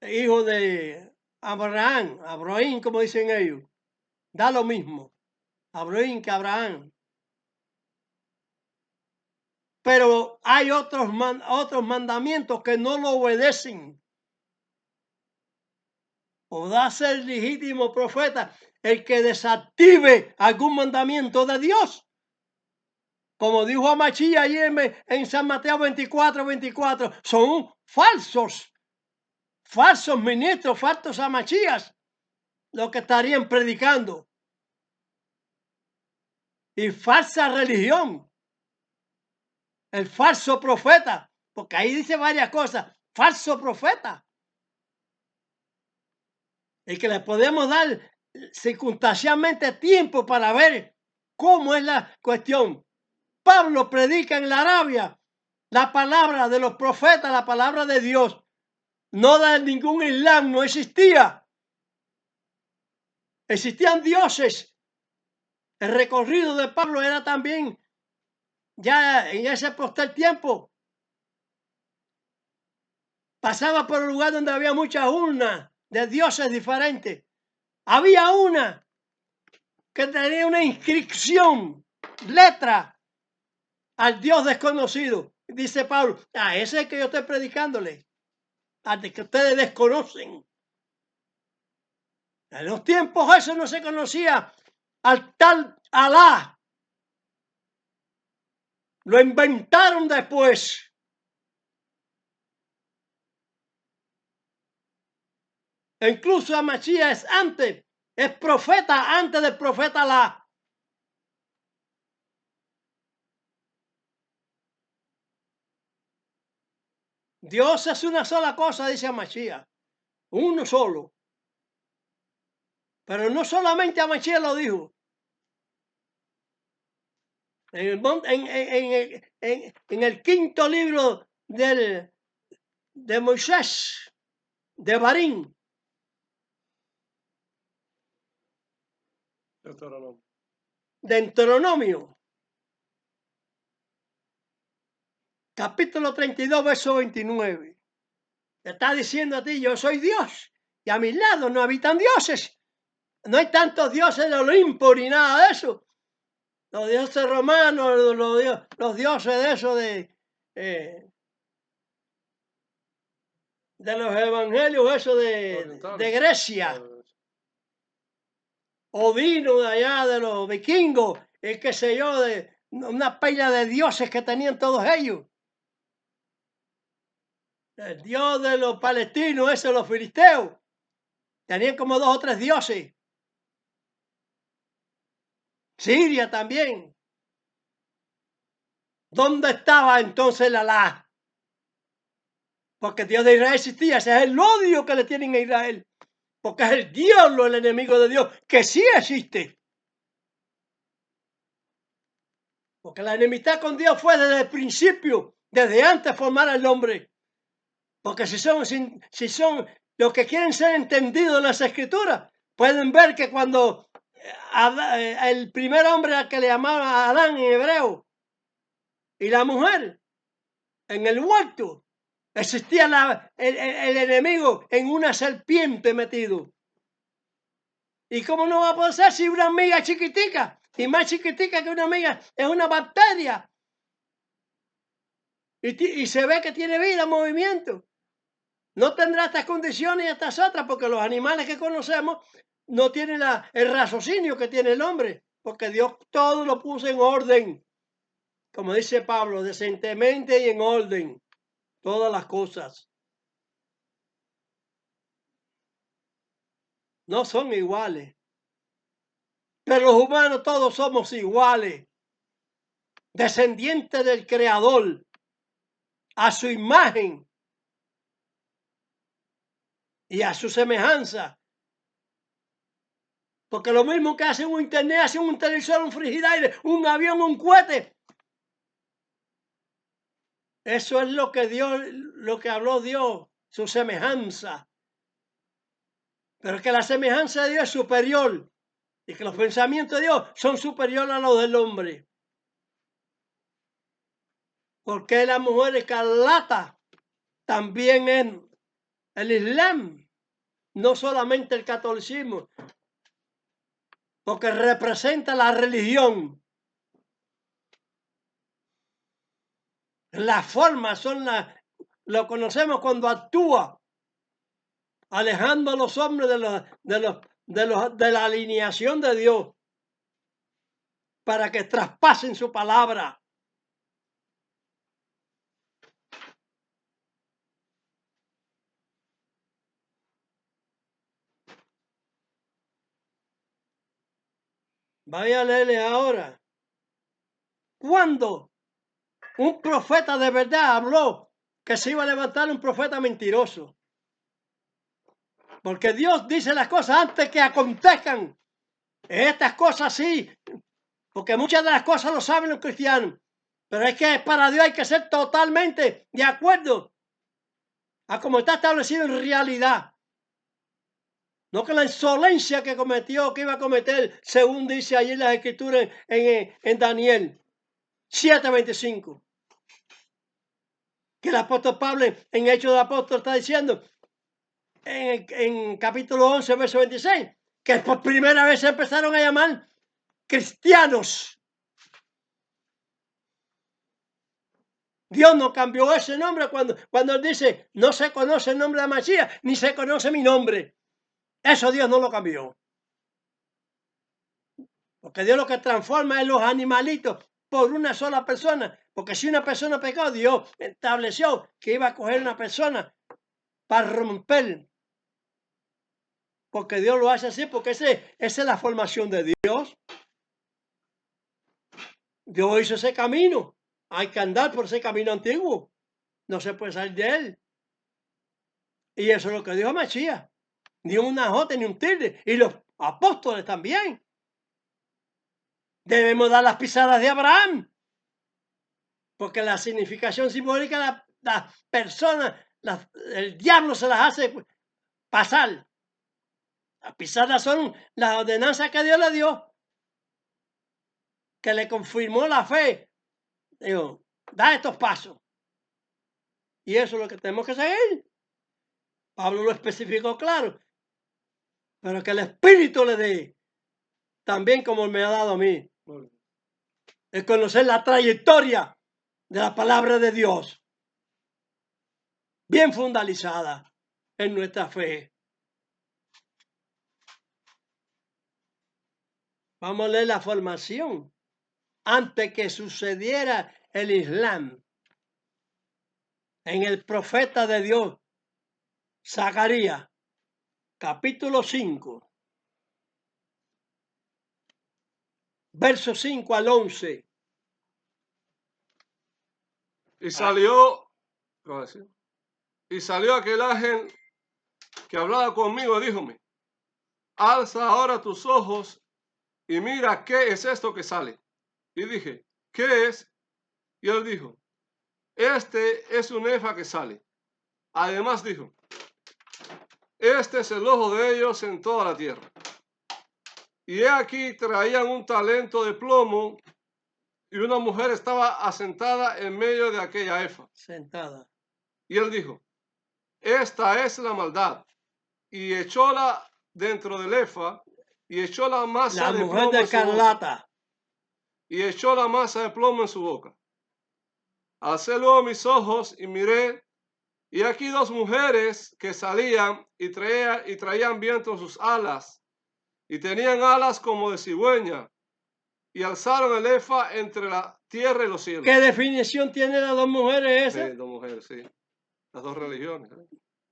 hijo de Abraham, como dicen ellos, da lo mismo, Abraham que Abraham. Pero hay otros mandamientos que no lo obedecen. Podrá ser legítimo profeta el que desactive algún mandamiento de Dios. Como dijo Amachí allí en San Mateo 24:24, son falsos ministros, falsos amachías, los que estarían predicando. Y falsa religión. El falso profeta, porque ahí dice varias cosas, falso profeta. Y que le podemos dar circunstancialmente tiempo para ver cómo es la cuestión. Pablo predica en la Arabia la palabra de los profetas, la palabra de Dios. No de ningún Islam, no existía. Existían dioses. El recorrido de Pablo era también ya en ese posterior tiempo. Pasaba por un lugar donde había muchas urnas de dioses diferentes. Había una que tenía una inscripción, letra, al Dios desconocido. Dice Pablo, ese es el que yo estoy predicándole, al que ustedes desconocen. En los tiempos eso no se conocía al tal Alá. Lo inventaron después. E incluso Mashiach es antes, es profeta antes del profeta Alá. Dios es una sola cosa, dice Mashiach, uno solo. Pero no solamente a Mashiach lo dijo. En el quinto libro de Moisés, de Barín, de Deuteronomio, capítulo 32, verso 29. Te está diciendo a ti, yo soy Dios, y a mi lado no habitan dioses. No hay tantos dioses de Olimpo ni nada de eso. Los dioses romanos, los dioses de eso de los evangelios, eso de Grecia. Odino de allá, de los vikingos, y qué sé yo, de una pila de dioses que tenían todos ellos. El dios de los palestinos, ese, los filisteos, tenían como 2 o 3 dioses. Siria también. ¿Dónde estaba entonces el Alá? Porque el Dios de Israel existía, ese es el odio que le tienen a Israel. Porque es el diablo, el enemigo de Dios, que sí existe. Porque la enemistad con Dios fue desde el principio, desde antes de formar al hombre. Porque si son los que quieren ser entendidos en las escrituras, pueden ver que cuando el primer hombre al que le llamaban Adán en hebreo y la mujer en el huerto, existía el enemigo en una serpiente metido. ¿Y cómo no va a poder ser si una amiga chiquitica? Y más chiquitica que una amiga es una bacteria. Y se ve que tiene vida, movimiento. No tendrá estas condiciones y estas otras, porque los animales que conocemos no tienen el raciocinio que tiene el hombre, porque Dios todo lo puso en orden. Como dice Pablo, decentemente y en orden, todas las cosas. No son iguales. Pero los humanos todos somos iguales, descendientes del Creador, a su imagen y a su semejanza. Porque lo mismo que hacen un internet, hacen un televisor, un frigidaire, un avión, un cohete. Eso es lo que habló Dios, su semejanza. Pero que la semejanza de Dios es superior y que los pensamientos de Dios son superiores a los del hombre. Porque la mujer escarlata también en el Islam, no solamente el catolicismo, porque representa la religión. Las formas son lo conocemos cuando actúa, alejando a los hombres de la alineación de Dios, para que traspasen su palabra. Vaya a leerle ahora. ¿Cuándo un profeta de verdad habló que se iba a levantar un profeta mentiroso? Porque Dios dice las cosas antes que acontezcan. Estas cosas sí, porque muchas de las cosas lo saben los cristianos. Pero es que para Dios hay que ser totalmente de acuerdo a como está establecido en realidad. No que la insolencia que cometió, que iba a cometer, según dice allí en las escrituras en Daniel 7:25. Que el apóstol Pablo en Hechos del Apóstol está diciendo en capítulo 11, verso 26, que por primera vez se empezaron a llamar cristianos. Dios no cambió ese nombre cuando él dice, no se conoce el nombre de Mashiach, ni se conoce mi nombre. Eso Dios no lo cambió. Porque Dios lo que transforma es los animalitos por una sola persona. Porque si una persona pecó, Dios estableció que iba a coger una persona para romper porque Dios lo hace así, porque esa es la formación de Dios. Dios hizo ese camino. Hay que andar por ese camino antiguo. No se puede salir de él. Y eso es lo que dijo Machías. Ni una jota ni un tilde. Y los apóstoles también. Debemos dar las pisadas de Abraham. Porque la significación simbólica, las personas, el diablo se las hace pasar. Las pisadas son las ordenanzas que Dios le dio, que le confirmó la fe. Digo, da estos pasos. Y eso es lo que tenemos que seguir. Pablo lo especificó claro. Pero que el Espíritu le dé, también como me ha dado a mí, el conocer la trayectoria de la palabra de Dios, bien fundamentada en nuestra fe. Vamos a leer la formación antes que sucediera el Islam. En el profeta de Dios, Zacarías, capítulo 5, versos 5 al 11. Y salió, ¿qué va a decir? Y salió aquel ángel que hablaba conmigo, díjome, alza ahora tus ojos y mira qué es esto que sale. Y dije, ¿qué es? Y él dijo, este es un efa que sale. Además dijo, este es el ojo de ellos en toda la tierra. Y he aquí traían un talento de plomo y una mujer estaba asentada en medio de aquella efa. Sentada. Y él dijo, esta es la maldad. Y echóla dentro del efa y echó la masa La de mujer plomo de en su boca. Escarlata. Y echó la masa de plomo en su boca. Alcé luego mis ojos y miré, y aquí dos mujeres que salían y traían viento en sus alas, y tenían alas como de cigüeña, y alzaron el efa entre la tierra y los cielos. ¿Qué definición tienen las dos mujeres esas? Sí, dos mujeres, sí. Las dos religiones.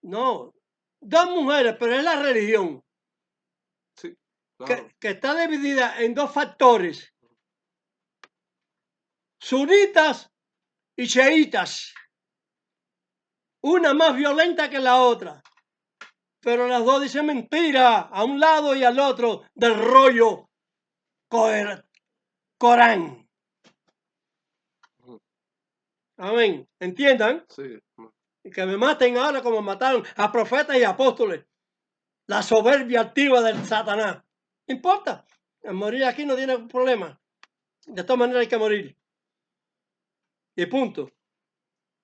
No, dos mujeres, pero es la religión Sí, claro. que está dividida en dos factores: sunitas y chiitas. Una más violenta que la otra. Pero las dos dicen mentira a un lado y al otro del rollo Corán. Amén. ¿Entiendan? Sí. Y que me maten ahora como mataron a profetas y apóstoles. La soberbia activa del Satanás. No importa. El morir aquí no tiene problema. De todas maneras hay que morir. Y punto.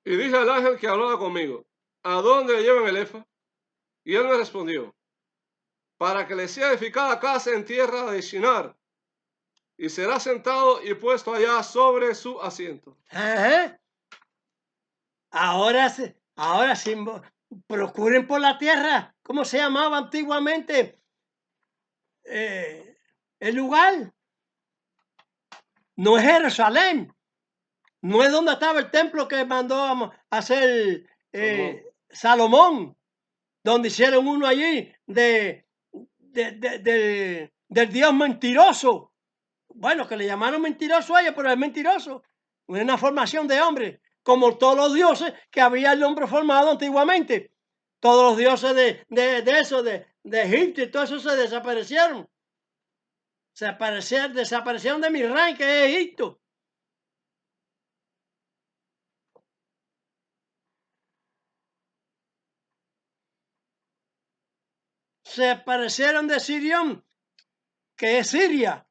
Y dije al ángel que hablaba conmigo, ¿a dónde le llevan el efa? Y él me respondió, para que le sea edificada casa en tierra de Shinar, y será sentado y puesto allá sobre su asiento. Ajá. Ahora sí, procuren por la tierra. ¿Cómo se llamaba antiguamente el lugar? No es Jerusalén. No es donde estaba el templo que mandó a hacer Salomón, donde hicieron uno allí del Dios mentiroso. Bueno, que le llamaron mentiroso a ellos, pero es mentiroso. Es una formación de hombre, como todos los dioses que había el hombre formado antiguamente. Todos los dioses de Egipto y todo eso se desaparecieron. Desaparecieron de Misraim, que es Egipto. Se aparecieron de Sirión, que es Siria.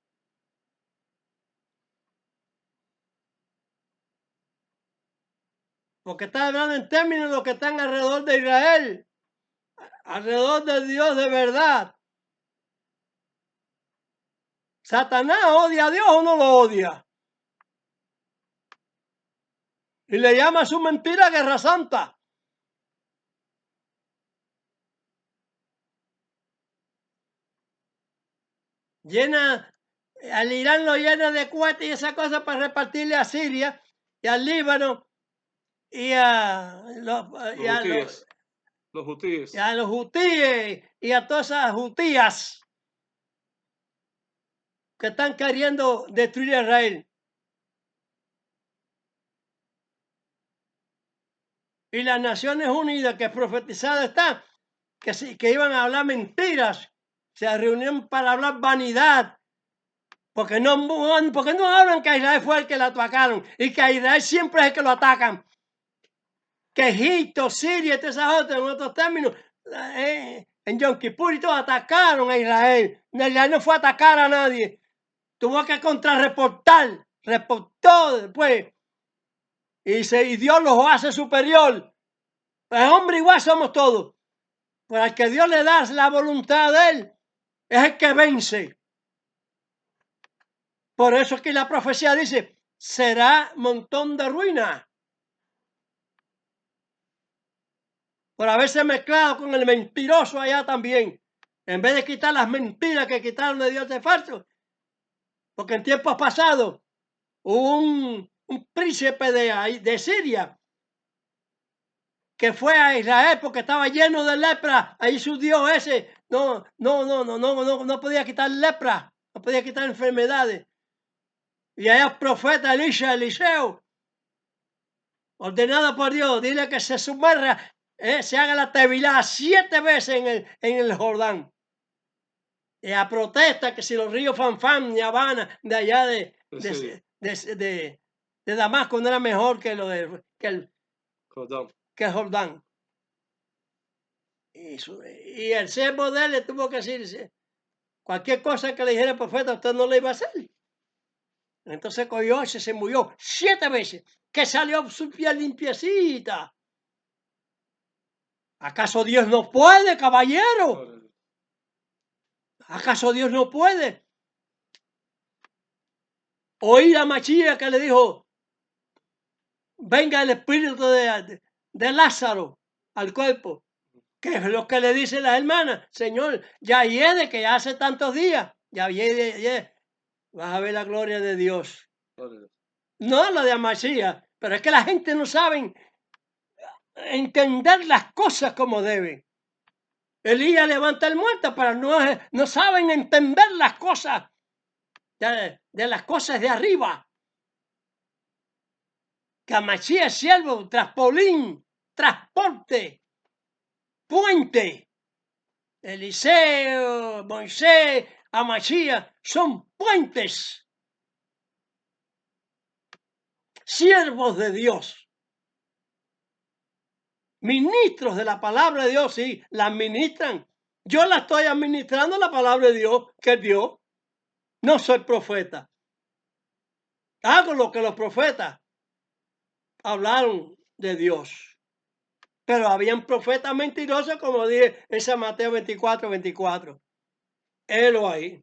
Porque está hablando en términos de los que están alrededor de Israel, alrededor de Dios de verdad. ¿Satanás odia a Dios o no lo odia? Y le llama a su mentira guerra santa. Al Irán lo llena de cohetes y esa cosa para repartirle a Siria y al Líbano y a los Los hutíes. y a los hutíes y a todas esas hutías que están queriendo destruir a Israel. Y las Naciones Unidas, que profetizada está, que iban a hablar mentiras, se reunieron para hablar vanidad, porque no hablan que a Israel fue el que lo atacaron y que a Israel siempre es el que lo atacan. Que Egipto, Siria y todas esas otras, en otros términos, en Yom Kippur y todo, atacaron a Israel. Israel no fue a atacar a nadie. Tuvo que contrarreportar, reportó después. Y Dios los hace superior. El hombre igual somos todos. Pero al que Dios le da la voluntad de él, es el que vence. Por eso es que la profecía dice, será montón de ruinas. Por haberse mezclado con el mentiroso allá también. En vez de quitar las mentiras que quitaron de Dios de falso. Porque en tiempos pasados hubo un príncipe de Siria que fue a Israel porque estaba lleno de lepra. Ahí su Dios ese no podía quitar lepra, no podía quitar enfermedades. Y allá el profeta Eliseo, ordenado por Dios, dile que se sumerja, se haga la tevilá 7 veces en el Jordán. Y a protesta que si los ríos Fanfán y Habana de allá de Damasco no era mejor que el Jordán. Y el siervo de él le tuvo que decir, cualquier cosa que le dijera el profeta, usted no le iba a hacer. Entonces cogió y se murió 7 veces, que salió su piel limpiecita. ¿Acaso Dios no puede, caballero? ¿Acaso Dios no puede? Oí a Machía que le dijo, venga el espíritu de Lázaro al cuerpo. Que es lo que le dice la hermana, Señor, ya hiede que ya hace tantos días, ya hiede. Vas a ver la gloria de Dios. No la de Amasía, pero es que la gente no sabe entender las cosas como deben. Elías levanta el muerto, pero no saben entender las cosas de las cosas de arriba. Que Amasía es siervo, traspolín, transporte, puente. Eliseo, Moisés, Amasía son puentes. Siervos de Dios. Ministros de la palabra de Dios, sí, la administran. Yo la estoy administrando la palabra de Dios, que es Dios. No soy profeta. Hago lo que los profetas hablaron de Dios. Pero habían profetas mentirosos, como dije en San Mateo 24:24. Helo ahí.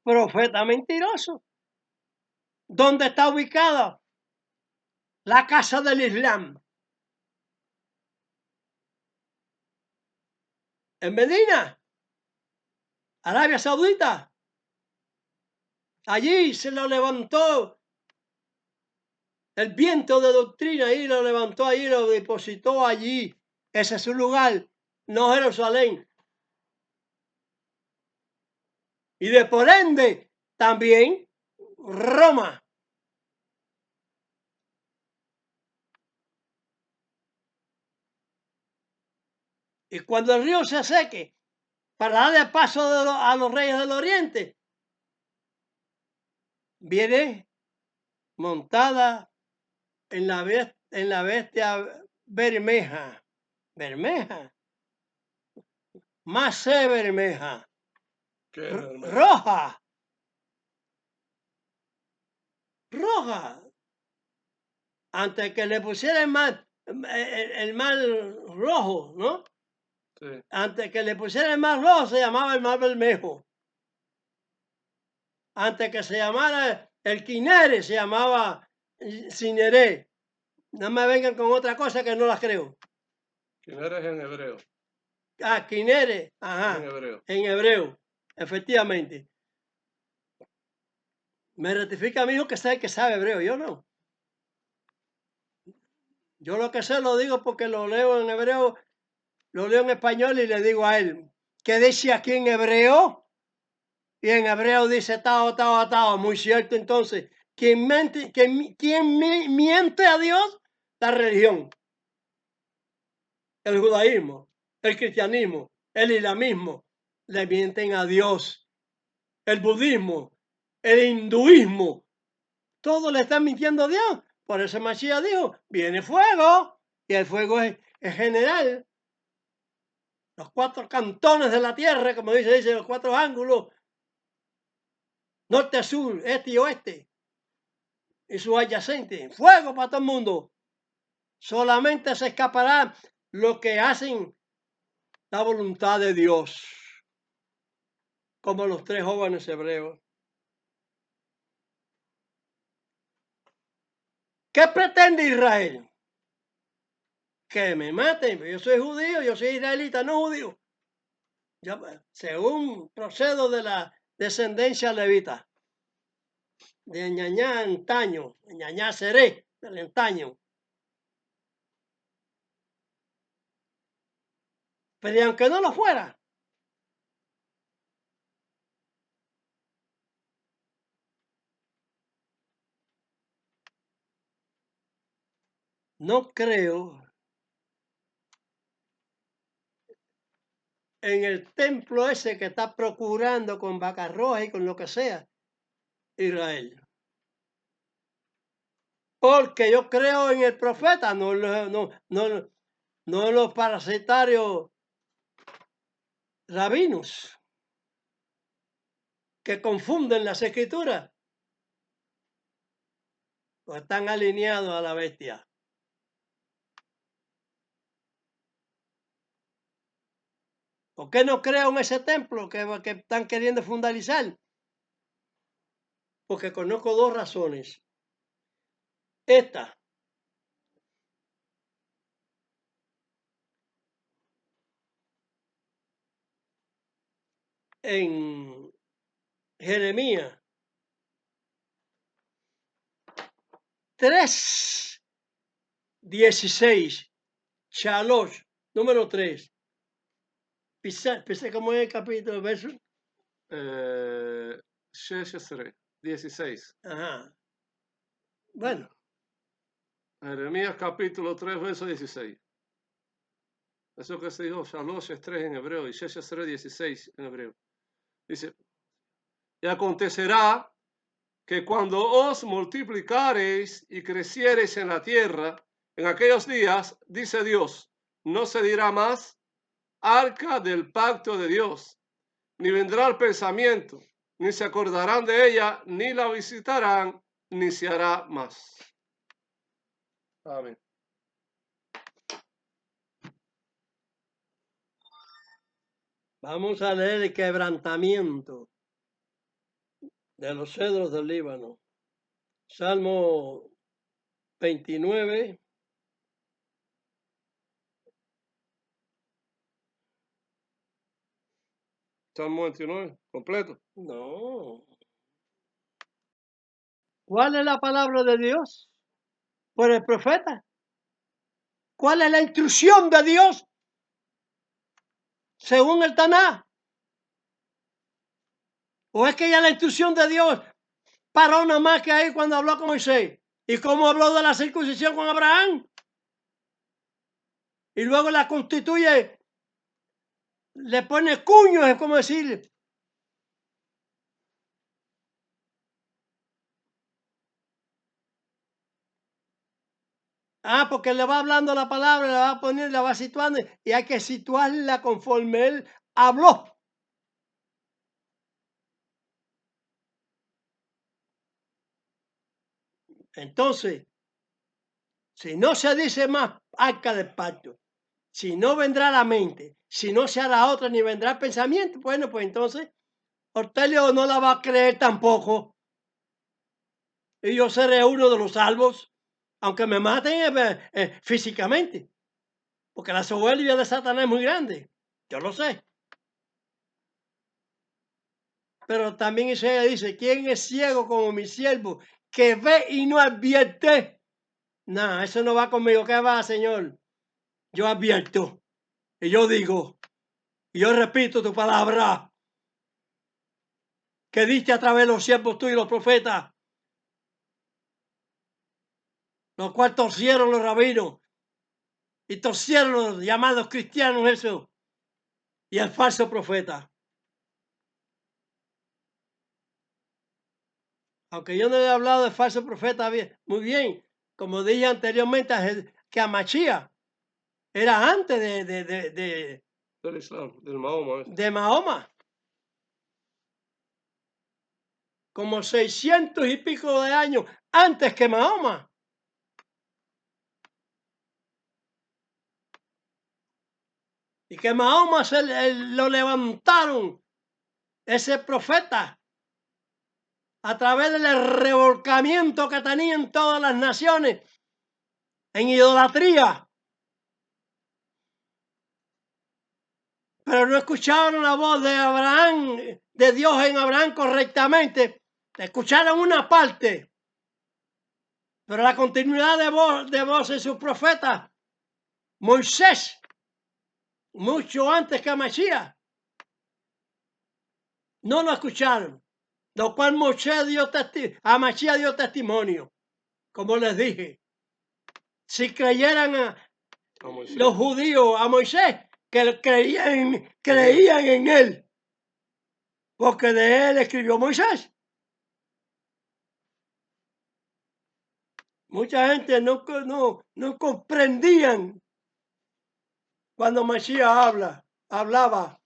Profeta mentiroso. ¿Dónde está ubicada la casa del Islam? En Medina, Arabia Saudita. Allí se lo levantó el viento de doctrina, y lo levantó allí, lo depositó allí. Ese es su lugar, no Jerusalén. Y de por ende, también Roma. Y cuando el río se seque, para darle paso a los reyes del oriente, viene montada en la bestia Bermeja. Bermeja. Más Bermeja. Roja. Roja. Antes que le pusiera el mar rojo, ¿no? Sí. Antes que le pusiera el mar rojo se llamaba el mar Bermejo. Antes que se llamara el Quinere se llamaba Cineré. No me vengan con otra cosa que no las creo. Quinere es en hebreo. Ah, Quinere, ajá. En hebreo. Efectivamente. Me rectifica mi hijo que sabe hebreo, yo no. Yo lo que sé lo digo porque lo leo en hebreo, lo leo en español y le digo a él, ¿qué dice aquí en hebreo? Y en hebreo dice tao, tao, tao. Muy cierto, entonces, ¿quién miente a Dios? La religión, el judaísmo, el cristianismo, el islamismo, le mienten a Dios. El budismo, el hinduismo, todos le están mintiendo a Dios. Por eso Mashiach dijo, viene fuego, y el fuego es general. Los 4 cantones de la tierra, como dice los 4 ángulos, norte, sur, este y oeste, y su adyacente, fuego para todo el mundo. Solamente se escapará los que hacen la voluntad de Dios, como los 3 jóvenes hebreos. ¿Qué pretende Israel? Que me maten. Yo soy judío, yo soy israelita, no judío. Yo, según procedo de la descendencia levita, de ñañá antaño, ñañá seré, del antaño. Pero y aunque no lo fuera, no creo en el templo ese que está procurando con vacas rojas y con lo que sea, Israel. Porque yo creo en el profeta, no los parasitarios rabinos que confunden las escrituras, o están alineados a la bestia. ¿Por qué no creo en ese templo que están queriendo fundalizar? Porque conozco 2 razones. Esta, en Jeremías 3:16, Shalosh, número 3. Pensé cómo es el capítulo, verso. 16. Ajá. Bueno, Jeremías capítulo 3, verso 16. Eso que se dijo, Shalosh es 3 en hebreo y 16 en hebreo. Dice, y acontecerá que cuando os multiplicareis y creciereis en la tierra, en aquellos días, dice Dios, no se dirá más arca del pacto de Dios, ni vendrá el pensamiento, ni se acordarán de ella, ni la visitarán, ni se hará más. Amén. vamos a leer el quebrantamiento de los cedros del Líbano. Salmo 29. Salmo 29, completo. No. ¿Cuál es la palabra de Dios? Por el profeta. ¿Cuál es la instrucción de Dios? Según el Taná. ¿O es que ya la instrucción de Dios paró nada más que ahí cuando habló con Moisés? ¿Y cómo habló de la circuncisión con Abraham? Y luego la constituye, le pone cuños, es como decir. Porque le va hablando la palabra, la va poniendo, la va situando, y hay que situarla conforme él habló. Entonces, si no se dice más arca del pacto, si no vendrá la mente, si no se hará otra, ni vendrá el pensamiento, bueno, pues entonces Ortelio no la va a creer tampoco. Y yo seré uno de los salvos, aunque me maten físicamente, porque la soberbia de Satanás es muy grande, yo lo sé. Pero también Isaías dice, ¿quién es ciego como mi siervo, que ve y no advierte? No, eso no va conmigo. ¿Qué va, Señor? Yo advierto, y yo digo, y yo repito tu palabra, que diste a través de los siervos tuyos y los profetas, los cuales torcieron los rabinos, y torcieron los llamados cristianos eso, y el falso profeta. Aunque yo no he hablado de falso profeta muy bien, como dije anteriormente, que a Machía era antes Del Islam, del Mahoma. de Mahoma, como 600 y pico de años antes que Mahoma. Y que Mahoma lo levantaron, ese profeta, a través del revolcamiento que tenían todas las naciones en idolatría. Pero no escucharon la voz de Abraham, de Dios en Abraham correctamente. Escucharon una parte, pero la continuidad de voz en sus profetas, Moisés, mucho antes que a Masías, no lo escucharon. Lo cual Moisés a Masías dio testimonio, como les dije. Si creyeran los judíos a Moisés, que creían en él, porque de él escribió Moisés. Mucha gente no comprendían cuando Masías hablaba.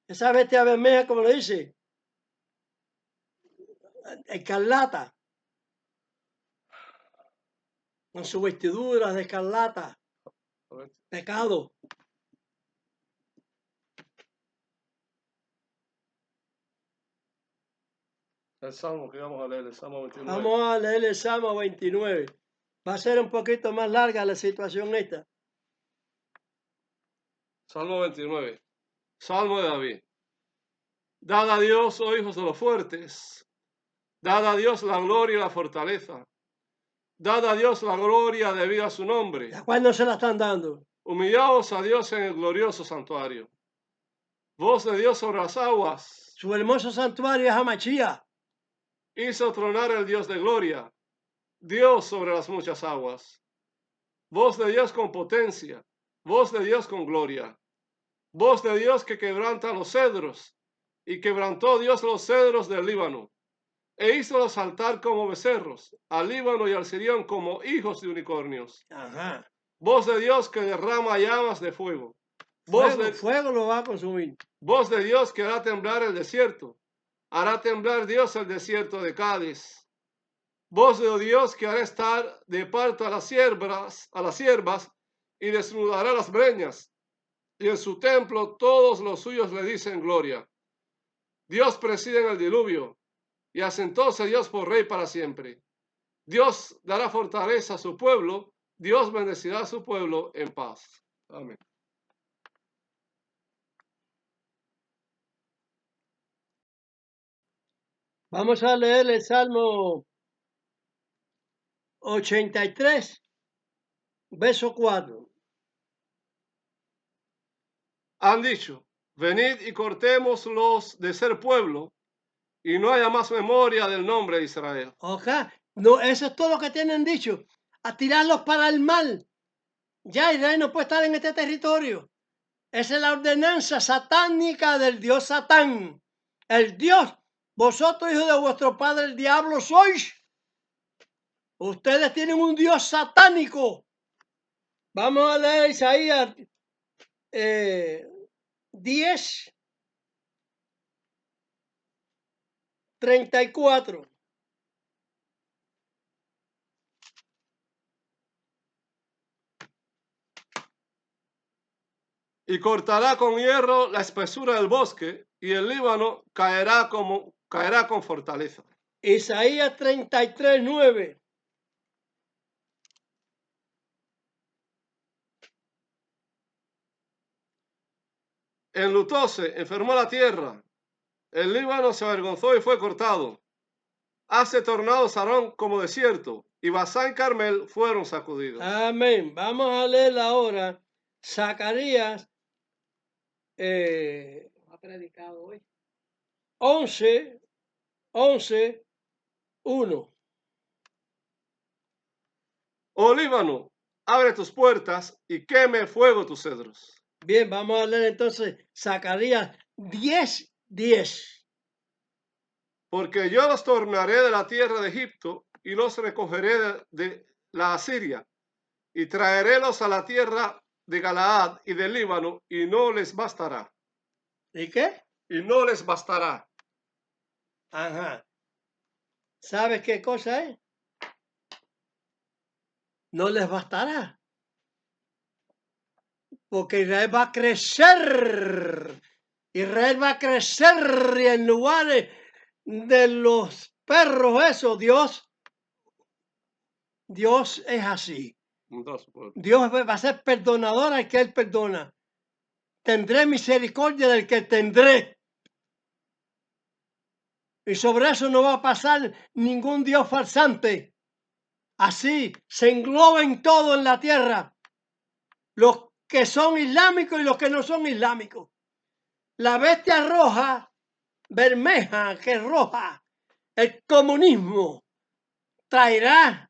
Esa bestia bermeja, como lo dice, escarlata, con sus vestiduras de escarlata, pecado. El Salmo que vamos a leer, el Salmo 29. Vamos a leer el Salmo 29. Va a ser un poquito más larga la situación esta. Salmo 29. Salmo de David. Dad a Dios, oh hijos de los fuertes. Dad a Dios la gloria y la fortaleza. Dad a Dios la gloria debida a su nombre. ¿La cual no se la están dando? Humillaos a Dios en el glorioso santuario. Voz de Dios sobre las aguas. Su hermoso santuario es Amachía. Hizo tronar el Dios de gloria. Dios sobre las muchas aguas. Voz de Dios con potencia. Voz de Dios con gloria. Voz de Dios que quebranta los cedros. Y quebrantó Dios los cedros del Líbano. E hízolos saltar como becerros, al Líbano y al Sirión como hijos de unicornios. Ajá. Voz de Dios que derrama llamas de fuego. Fuego lo va a consumir. Voz de Dios que hará temblar el desierto. Hará temblar Dios el desierto de Cádiz. Voz de Dios que hará estar de parto a las siervas y desnudará las breñas. Y en su templo todos los suyos le dicen gloria. Dios preside en el diluvio y asentóse Dios por rey para siempre. Dios dará fortaleza a su pueblo. Dios bendecirá a su pueblo en paz. Amén. Vamos a leer el Salmo 83, verso 4. Han dicho, venid y cortémoslos de ser pueblo, y no haya más memoria del nombre de Israel. Ojalá. No, eso es todo lo que tienen dicho. A tirarlos para el mal. Ya Israel no puede estar en este territorio. Esa es la ordenanza satánica del Dios Satán. El Dios, vosotros hijos de vuestro padre el diablo sois. Ustedes tienen un Dios satánico. Vamos a leer Isaías 10, 34. Y cortará con hierro la espesura del bosque, y el Líbano caerá con fortaleza. Isaías 33, 9. enlutóse, enfermó la tierra. El Líbano se avergonzó y fue cortado. Hace tornado Sarón como desierto, y Basán y Carmel fueron sacudidos. Amén. Vamos a leer ahora Zacarías Ha predicado hoy. 11, 1. Oh Líbano, abre tus puertas y queme fuego tus cedros. Bien, vamos a leer entonces Zacarías 10. Porque yo los tornaré de la tierra de Egipto y los recogeré de la Asiria y traerélos a la tierra de Galaad y del Líbano y no les bastará. ¿Y qué? Y no les bastará. Ajá. ¿Sabes qué cosa es? No les bastará. Porque Israel va a crecer. Israel va a crecer y en lugares de los perros eso, Dios es así. Dios va a ser perdonador al que Él perdona. Tendré misericordia del que tendré. Y sobre eso no va a pasar ningún Dios farsante. Así se engloben todo en la tierra. Los que son islámicos y los que no son islámicos. La bestia roja, bermeja, que es roja, el comunismo traerá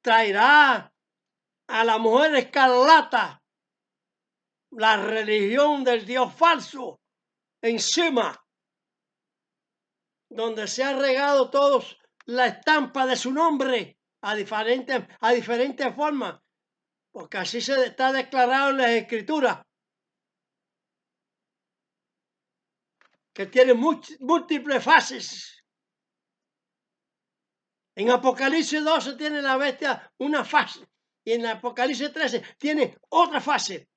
a la mujer escarlata, la religión del Dios falso, encima, donde se ha regado todos la estampa de su nombre a diferentes formas, porque así se está declarado en las Escrituras, que tiene múltiples fases. En Apocalipsis 12 tiene la bestia una fase y en Apocalipsis 13 tiene otra fase.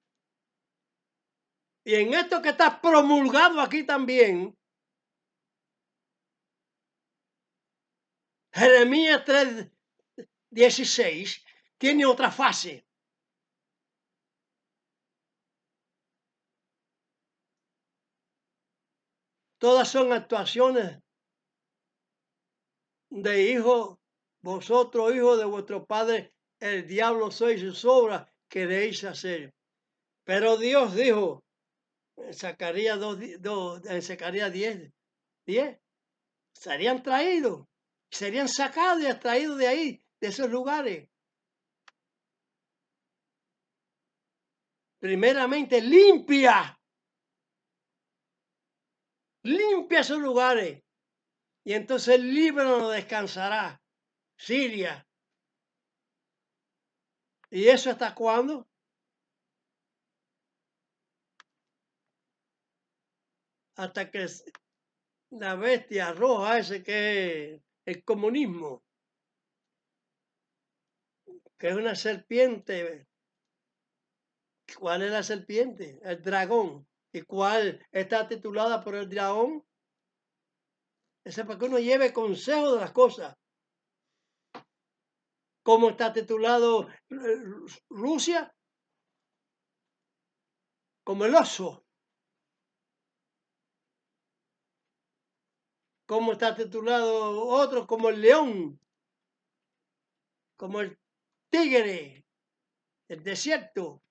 Y en esto que está promulgado aquí también, Jeremías 3:16 tiene otra fase. Todas son actuaciones de hijos, vosotros hijos de vuestro padre, el diablo sois sus obras, queréis hacer. Pero Dios dijo, en Zacarías 10, serían traídos, serían sacados y extraídos de ahí, de esos lugares. Primeramente, limpia esos lugares. Y entonces el Líbano descansará. Siria. ¿Y eso hasta cuándo? Hasta que la bestia roja ese que es el comunismo, que es una serpiente. ¿Cuál es la serpiente? El dragón. ¿Y cuál está titulada por el dragón? Ese es para que uno lleve consejo de las cosas. ¿Cómo está titulado Rusia? Como el oso. ¿Cómo está titulado otro? Como el león. Como el tigre. El desierto.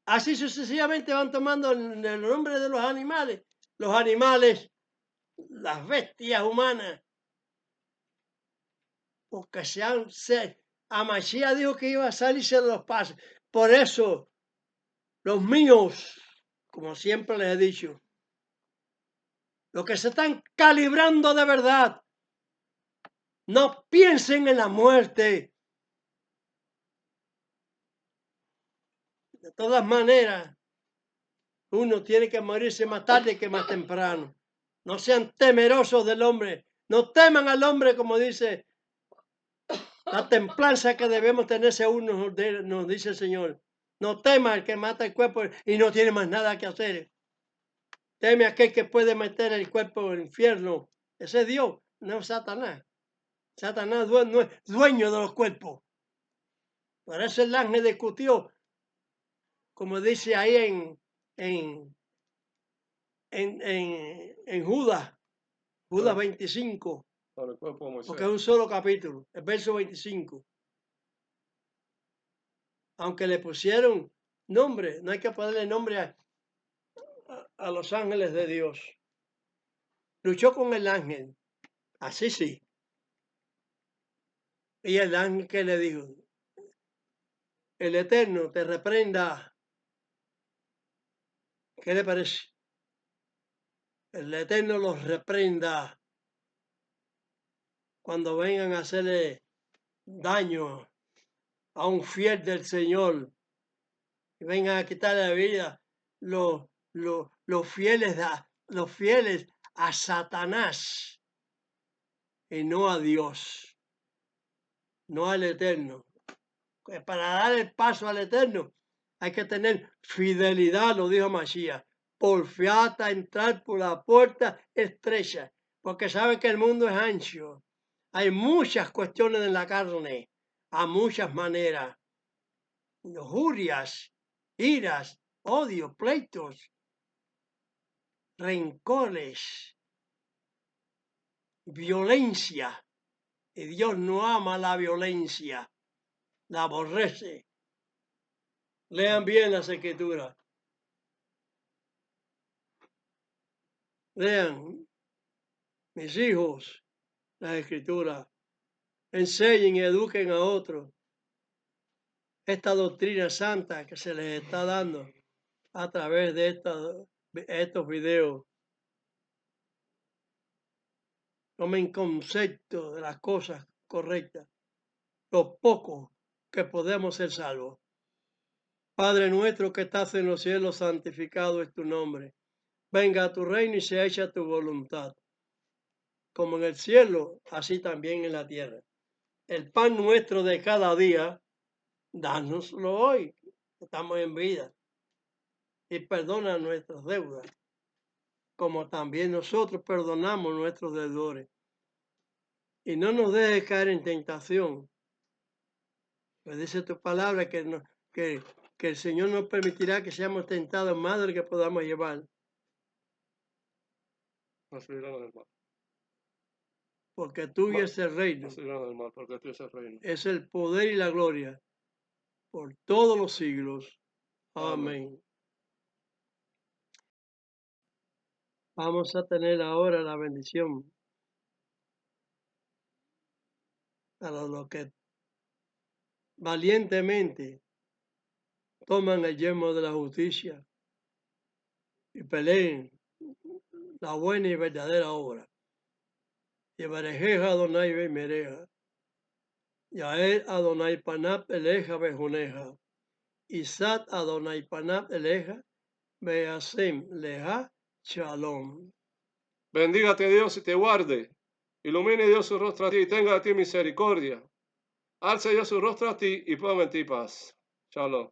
Así sucesivamente van tomando el nombre de los animales. Los animales, las bestias humanas. Porque a Mashiach dijo que iba a salirse de los pasos. Por eso, los míos, como siempre les he dicho, los que se están calibrando de verdad, no piensen en la muerte. De todas maneras, uno tiene que morirse más tarde que más temprano. No sean temerosos del hombre. No teman al hombre, como dice la templanza que debemos tener según nos dice el Señor. No tema al que mata el cuerpo y no tiene más nada que hacer. Teme a aquel que puede meter el cuerpo en el infierno. Ese es Dios, no es Satanás. Satanás no es dueño de los cuerpos. Por eso el ángel discutió, como dice ahí en Judas, Judas 25, Sobre el cuerpo de Moisés. porque es un solo capítulo, el verso 25. Aunque le pusieron nombre, no hay que ponerle nombre a los ángeles de Dios. Luchó con el ángel, así sí. Y el ángel que le dijo, el Eterno te reprenda. ¿Qué le parece? El Eterno los reprenda cuando vengan a hacerle daño a un fiel del Señor y vengan a quitarle la vida los fieles a Satanás y no a Dios, no al Eterno. Para dar el paso al Eterno hay que tener fidelidad, lo dijo Masías. Porfiata entrar por la puerta estrecha, porque sabe que el mundo es ancho. Hay muchas cuestiones en la carne, a muchas maneras. Lujurias, iras, odio, pleitos, rencores, violencia. Y Dios no ama la violencia, la aborrece. Lean bien las escrituras. Lean, mis hijos, las escrituras. Enseñen y eduquen a otros. Esta doctrina santa que se les está dando a través de estos videos. Tomen concepto de las cosas correctas, lo poco que podemos ser salvos. Padre nuestro que estás en los cielos, santificado es tu nombre. Venga a tu reino y sea hecha tu voluntad, como en el cielo, así también en la tierra. El pan nuestro de cada día, dánoslo hoy, estamos en vida, y perdona nuestras deudas, como también nosotros perdonamos nuestros deudores. Y no nos dejes caer en tentación, pues dice tu palabra que el Señor nos permitirá que seamos tentados más de lo que podamos llevar. Nos librará del mal. Porque tuyo es el reino, Nos librará del mal, porque tuyo es el reino. es el poder y la gloria por todos los siglos. Amén. Vamos a tener ahora la bendición a los que valientemente toman el yelmo de la justicia y peleen la buena y verdadera obra. Yevarejeja Adonai Bemereja, Yael Adonai Panap Eleja Bejuneja, Isat Adonai Panap Eleja Beasem Leja Shalom. Bendígate Dios y te guarde. Ilumine Dios su rostro a ti y tenga de ti misericordia. Alce Dios su rostro a ti y ponga en ti paz. Shalom.